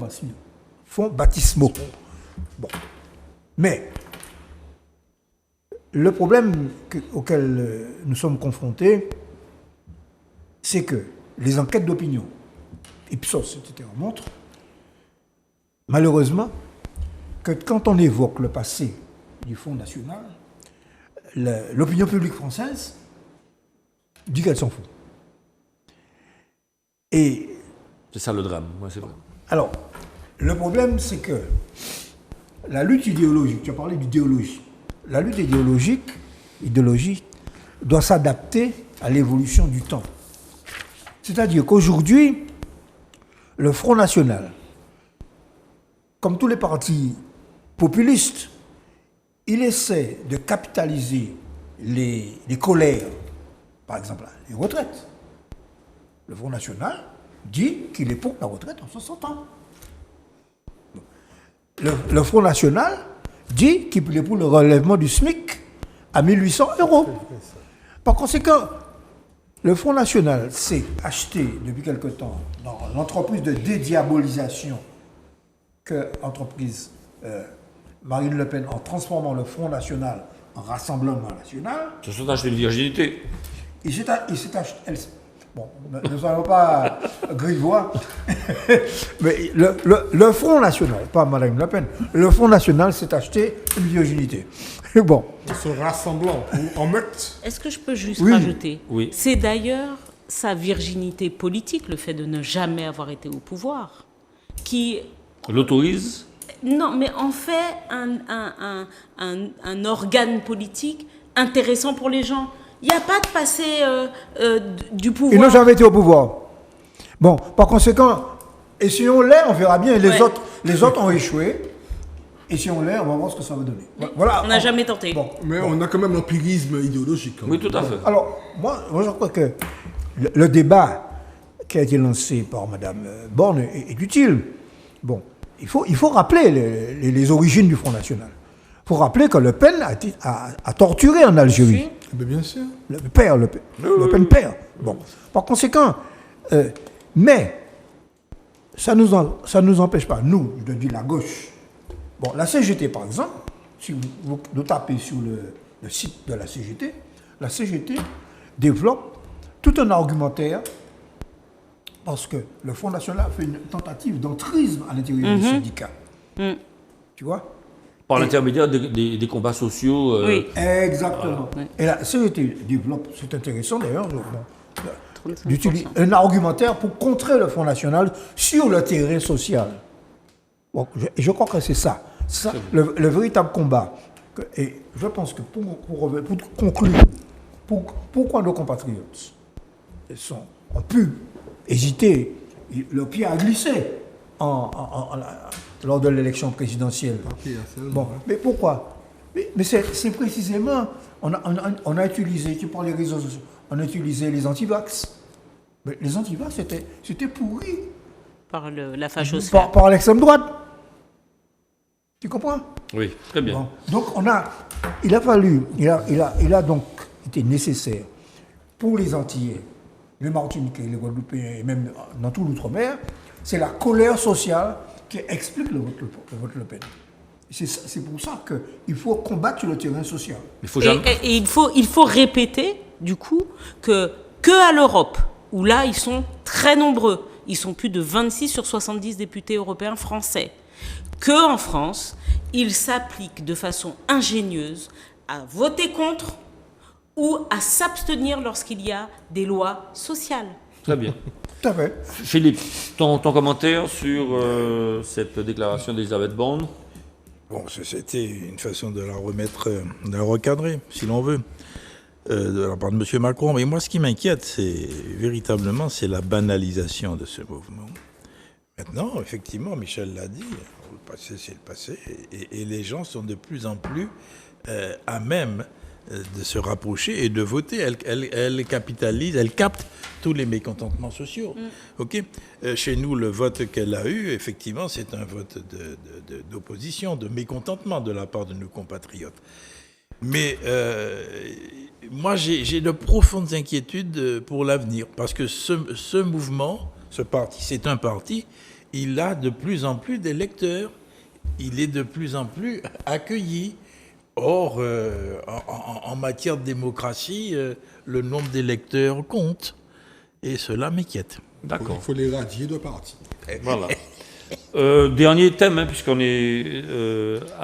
baptismaux? Bon. Mais le problème auquel nous sommes confrontés, c'est que les enquêtes d'opinion, Ipsos, etc., montrent, malheureusement, que quand on évoque le passé du Front National, l'opinion publique française dit qu'elle s'en fout. Et c'est ça le drame, ouais, c'est vrai. Alors, le problème, c'est que la lutte idéologique, tu as parlé d'idéologie, la lutte idéologique doit s'adapter à l'évolution du temps. C'est-à-dire qu'aujourd'hui, le Front National, comme tous les partis populistes, il essaie de capitaliser les colères, par exemple les retraites. Le Front National dit qu'il est pour la retraite en 60 ans. Le Front National dit qu'il est pour le relèvement du SMIC à 1 800 €. Par conséquent, le Front National s'est acheté depuis quelque temps dans l'entreprise de dédiabolisation que l'entreprise Marine Le Pen, en transformant le Front National en Rassemblement National. Se sont achetés une virginité. Il s'est acheté... Bon, ne soyons pas grivois, mais le Front National, pas Marine Le Pen, le Front National s'est acheté une virginité. Bon. En se rassemblant en meute. Est-ce que je peux juste rajouter? Oui. C'est d'ailleurs sa virginité politique, le fait de ne jamais avoir été au pouvoir, qui L'autorise? Non, mais en fait un organe politique intéressant pour les gens. Il n'y a pas de passé du pouvoir. Ils n'ont jamais été au pouvoir. Bon, par conséquent, essayons-les, on verra bien. Les autres ont échoué. Essayons-les, on va voir ce que ça va donner. Voilà. On n'a jamais tenté. Bon, Mais on a quand même l'empirisme idéologique. Oui, tout à fait. Alors, moi, je crois que le débat qui a été lancé par Mme Borne est utile. Bon, il faut rappeler les origines du Front National. Il faut rappeler que Le Pen a torturé en Algérie. Mais bien sûr. Le Pen père. Bon, par conséquent, mais ça nous empêche pas, nous, je dis la gauche. Bon, la CGT, par exemple, si vous tapez sur le site de la CGT développe tout un argumentaire parce que le Front National a fait une tentative d'entrisme à l'intérieur du syndicat. Tu vois? Par l'intermédiaire des combats sociaux. Oui. Exactement. Voilà. Et la CGT développe, c'est intéressant d'ailleurs, d'utiliser un argumentaire pour contrer le Front National sur le terrain social. Bon, je crois que c'est ça. Le véritable combat. Et je pense que pour conclure, pourquoi nos compatriotes ont pu hésiter, le pied a glissé lors de l'élection présidentielle. Bon, mais pourquoi? Mais c'est précisément, on a utilisé, tu parles des réseaux sociaux, on a utilisé les anti-vax. Mais les Antilles, c'était pourri Par la fachosphère. par l'extrême droite. Tu comprends? Oui, très bien. Bon. Donc il a donc été nécessaire pour les Antillais, les Martiniquais, les Guadeloupéens et même dans tout l'outre-mer, c'est la colère sociale qui explique le vote Le Pen. C'est pour ça qu'il faut combattre sur le terrain social. Et il faut répéter, du coup, que à l'Europe, où là, ils sont très nombreux, ils sont plus de 26 sur 70 députés européens français, qu'en France, ils s'appliquent de façon ingénieuse à voter contre ou à s'abstenir lorsqu'il y a des lois sociales. Très bien. Tout à fait. Philippe, ton commentaire sur cette déclaration d'Elisabeth Borne? Bon, c'était une façon de la remettre, de la recadrer, si l'on veut, de la part de M. Macron. Mais moi, ce qui m'inquiète, c'est véritablement la banalisation de ce mouvement. Maintenant, effectivement, Michel l'a dit, le passé, c'est le passé, et les gens sont de plus en plus à même de se rapprocher et de voter. Elle capitalise, elle capte tous les mécontentements sociaux. Ok. Chez nous, le vote qu'elle a eu, effectivement, c'est un vote d'opposition, de mécontentement de la part de nos compatriotes. Mais moi, j'ai de profondes inquiétudes pour l'avenir, parce que ce mouvement, ce parti, c'est un parti, il a de plus en plus d'électeurs, il est de plus en plus accueilli. Or, en matière de démocratie, le nombre d'électeurs compte. Et cela m'inquiète. D'accord. Il faut les radier de parti. Voilà. Dernier thème, puisqu'on est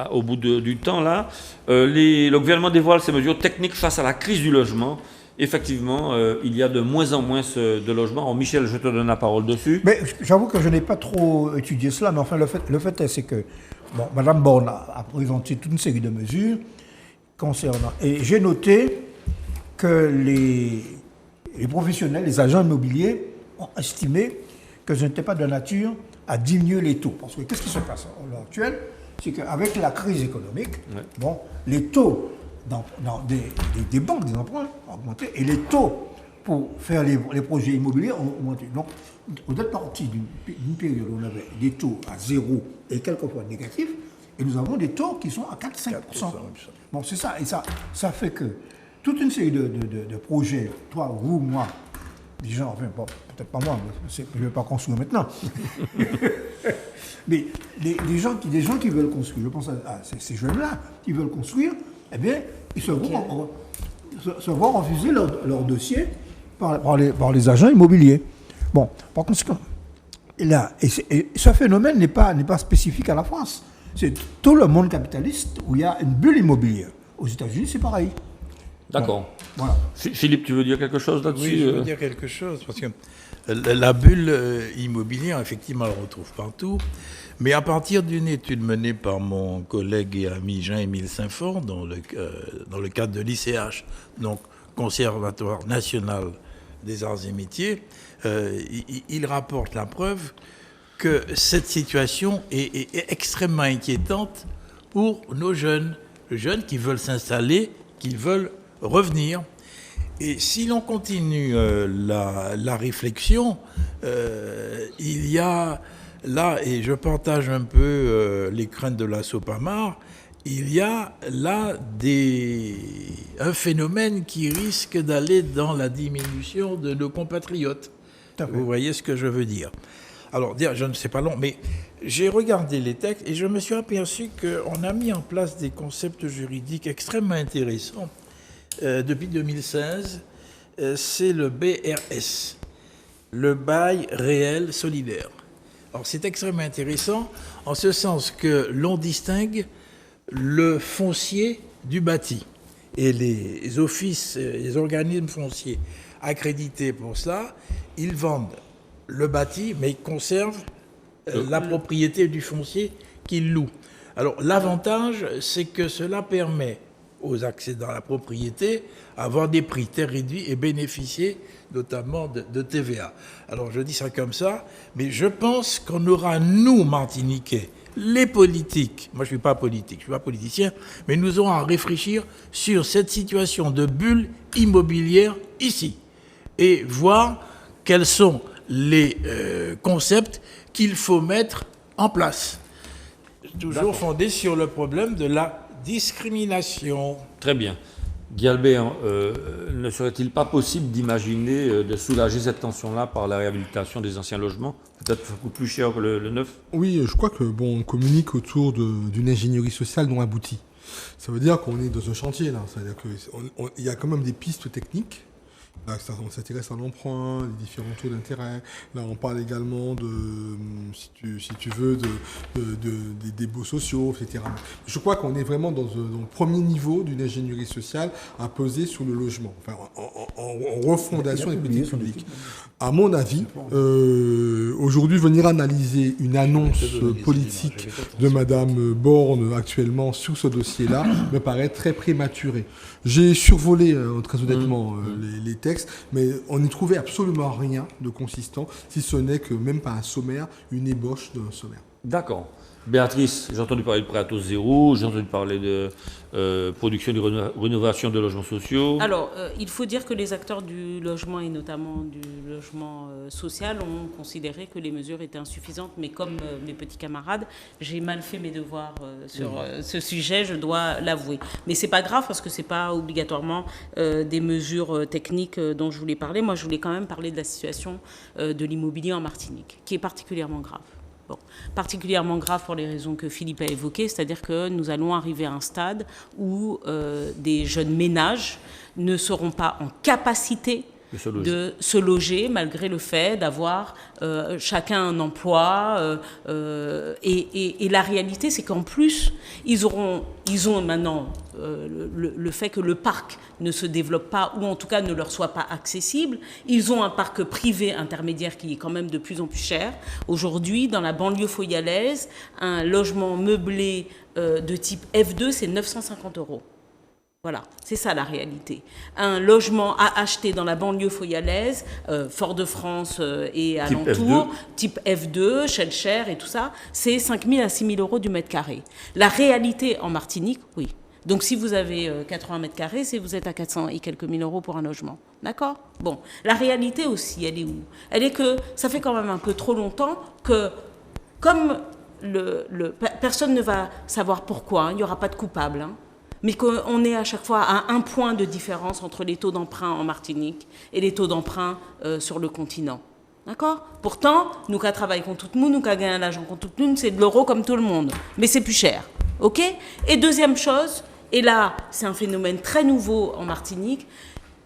au bout du temps là. Le gouvernement dévoile ses mesures techniques face à la crise du logement. Effectivement, il y a de moins en moins de logements. Alors, Michel, je te donne la parole dessus. Mais j'avoue que je n'ai pas trop étudié cela, mais enfin, le fait c'est que Mme Borne a présenté toute une série de mesures concernant. Et j'ai noté que les professionnels, les agents immobiliers ont estimé que ce n'était pas de nature à diminuer les taux. Parce que qu'est-ce qui se passe à l'heure actuelle? C'est qu'avec la crise économique, les taux dans des banques, des emprunts ont augmenté, et les taux pour faire les projets immobiliers ont augmenté. Donc, on est parti d'une période où on avait des taux à 0 et quelquefois négatifs, et nous avons des taux qui sont à 4-5%. Bon, c'est ça, et ça fait que toute une série de projets, toi, vous, moi, des gens, enfin, bon, peut-être pas moi, je ne vais pas construire maintenant, mais des gens qui veulent construire, je pense à ces jeunes-là qui veulent construire, eh bien, ils se voient refuser leur dossier par les agents immobiliers. Bon, par conséquent, et ce phénomène n'est pas spécifique à la France. C'est tout le monde capitaliste où il y a une bulle immobilière. Aux États-Unis, c'est pareil. D'accord. Bon, voilà. Philippe, tu veux dire quelque chose là-dessus? Oui, je veux dire quelque chose, parce que la bulle immobilière, effectivement, on la retrouve partout. Mais à partir d'une étude menée par mon collègue et ami Jean-Émile Saint-Fort, dans le cadre de l'ICH, donc Conservatoire national des arts et métiers, il rapporte la preuve que cette situation est extrêmement inquiétante pour nos jeunes qui veulent s'installer, qui veulent revenir. Et si l'on continue la réflexion, il y a là, et je partage un peu les craintes de la Sopamar, il y a là un phénomène qui risque d'aller dans la diminution de nos compatriotes. Vous voyez ce que je veux dire? Alors, je ne sais pas long, mais j'ai regardé les textes et je me suis aperçu qu'on a mis en place des concepts juridiques extrêmement intéressants. Depuis 2016, c'est le BRS, le bail réel solidaire. Alors, c'est extrêmement intéressant en ce sens que l'on distingue le foncier du bâti. Et les offices, les organismes fonciers accrédités pour cela, ils vendent le bâti, mais ils conservent la propriété du foncier qu'ils louent. Alors, l'avantage, c'est que cela permet aux accédants à la propriété avoir des prix très réduits et bénéficier notamment de TVA. Alors, je dis ça comme ça, mais je pense qu'on aura, nous, Martiniquais, les politiques, moi je ne suis pas politique, je ne suis pas politicien, mais nous aurons à réfléchir sur cette situation de bulle immobilière ici et voir quels sont les concepts qu'il faut mettre en place. Toujours fondé sur le problème de la discrimination. Très bien. Guy Albert, ne serait-il pas possible d'imaginer de soulager cette tension-là par la réhabilitation des anciens logements? Peut-être que ça coûte plus cher que le neuf? Oui, je crois que on communique autour d'une ingénierie sociale non aboutie. Ça veut dire qu'on est dans un chantier là. C'est-à-dire qu'il y a quand même des pistes techniques. Là, on s'intéresse à l'emprunt, les différents taux d'intérêt. Là, on parle également de, si tu veux, des baux sociaux, etc. Je crois qu'on est vraiment dans le premier niveau d'une ingénierie sociale à peser sur le logement, enfin, en refondation des politiques publiques. À mon avis, aujourd'hui, venir analyser une annonce politique de Madame Borne actuellement sur ce dossier-là me paraît très prématuré. J'ai survolé, très honnêtement, les textes, mais on n'y trouvait absolument rien de consistant, si ce n'est que même pas un sommaire, une ébauche d'un sommaire. D'accord. Béatrice, j'ai entendu parler de prêt à taux zéro, j'ai entendu parler de production et de rénovation de logements sociaux. Alors, il faut dire que les acteurs du logement et notamment du logement social ont considéré que les mesures étaient insuffisantes, mais comme mes petits camarades, j'ai mal fait mes devoirs sur ce sujet, je dois l'avouer. Mais c'est pas grave parce que c'est pas obligatoirement des mesures techniques dont je voulais parler. Moi, je voulais quand même parler de la situation de l'immobilier en Martinique, qui est particulièrement grave. Bon, particulièrement grave pour les raisons que Philippe a évoquées, c'est-à-dire que nous allons arriver à un stade où des jeunes ménages ne seront pas en capacité de se loger malgré le fait d'avoir chacun un emploi. Et la réalité, c'est qu'en plus, ils ont maintenant le fait que le parc ne se développe pas ou en tout cas ne leur soit pas accessible. Ils ont un parc privé intermédiaire qui est quand même de plus en plus cher. Aujourd'hui, dans la banlieue foyalaise, un logement meublé de type F2, c'est 950 €. Voilà, c'est ça la réalité. Un logement à acheter dans la banlieue foyalaise, Fort-de-France et alentours, type F2, Shellcher et tout ça, c'est 5 000 à 6 000 € du mètre carré. La réalité en Martinique, oui. Donc si vous avez 80 mètres carrés, c'est vous êtes à 400 et quelques mille euros pour un logement. D'accord ? Bon, la réalité aussi, elle est où ? Elle est que ça fait quand même un peu trop longtemps que, comme personne ne va savoir pourquoi, il n'y aura pas de coupable, hein, mais qu'on est à chaque fois à 1 point de différence entre les taux d'emprunt en Martinique et les taux d'emprunt sur le continent. D'accord ? Pourtant, nous qui travaillons contre tout le monde, nous qui gagnons l'argent contre tout le monde, c'est de l'euro comme tout le monde. Mais c'est plus cher. OK ? Et deuxième chose, et là, c'est un phénomène très nouveau en Martinique,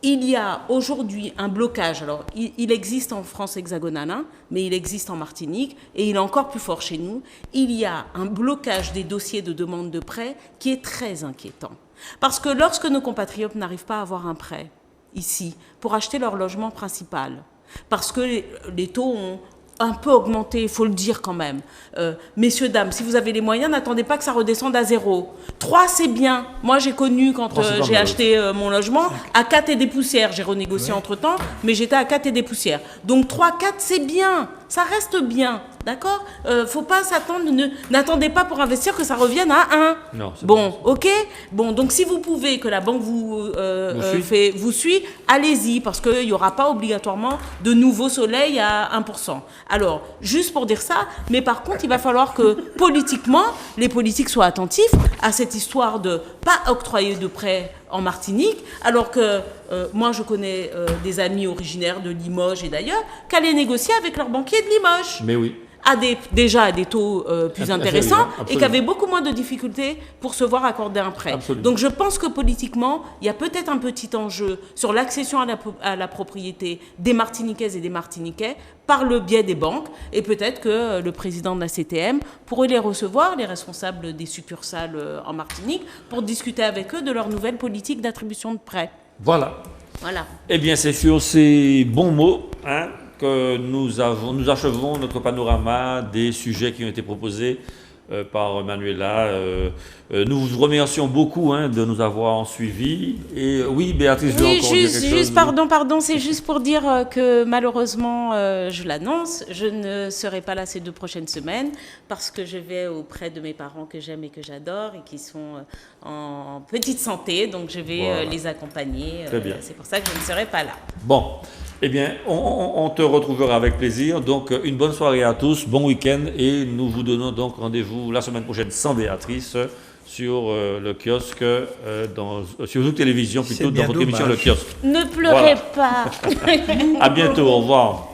il y a aujourd'hui un blocage. Alors, il existe en France hexagonale, hein, mais il existe en Martinique, et il est encore plus fort chez nous. Il y a un blocage des dossiers de demande de prêt qui est très inquiétant. Parce que lorsque nos compatriotes n'arrivent pas à avoir un prêt, ici, pour acheter leur logement principal, parce que les taux ont un peu augmenté, il faut le dire quand même. Messieurs, dames, si vous avez les moyens, n'attendez pas que ça redescende à 0. 3, c'est bien. Moi, j'ai connu quand j'ai acheté mon logement à 4 et des poussières. J'ai renégocié entre-temps, mais j'étais à 4 et des poussières. Donc 3, 4, c'est bien. Ça reste bien. D'accord ? Faut pas s'attendre, n'attendez pas pour investir que ça revienne à 1. Non, bon, ok ? Bon, donc si vous pouvez, que la banque vous suit, allez-y, parce qu'il n'y aura pas obligatoirement de nouveau soleil à 1%. Alors, juste pour dire ça, mais par contre, il va falloir que politiquement, les politiques soient attentifs à cette histoire de pas octroyer de prêts en Martinique, alors que moi je connais des amis originaires de Limoges et d'ailleurs, qui allaient négocier avec leur banquier de Limoges. Mais oui. Déjà à des taux plus intéressants absolument. Et qui avaient beaucoup moins de difficultés pour se voir accorder un prêt. Absolument. Donc je pense que politiquement, il y a peut-être un petit enjeu sur l'accession à la propriété des Martiniquaises et des Martiniquais par le biais des banques, et peut-être que le président de la CTM pourrait les recevoir, les responsables des succursales en Martinique, pour discuter avec eux de leur nouvelle politique d'attribution de prêts. Voilà. Voilà. Eh bien, c'est sur ces bons mots, que nous achevons notre panorama des sujets qui ont été proposés par Manuela. Nous vous remercions beaucoup de nous avoir suivis. Et oui, Béatrice, je veux Oui, encore dire quelque chose. pardon, c'est juste pour dire que malheureusement, je l'annonce, je ne serai pas là ces 2 prochaines semaines parce que je vais auprès de mes parents que j'aime et que j'adore et qui sont en petite santé, donc je vais les accompagner. Très bien. C'est pour ça que je ne serai pas là. Bon, eh bien, on te retrouvera avec plaisir. Donc, une bonne soirée à tous, bon week-end, et nous vous donnons donc rendez-vous la semaine prochaine sans Béatrice sur le kiosque, sur Zouk Télévision, plutôt dans votre émission Le Kiosque. Ne pleurez pas. À bientôt, au revoir.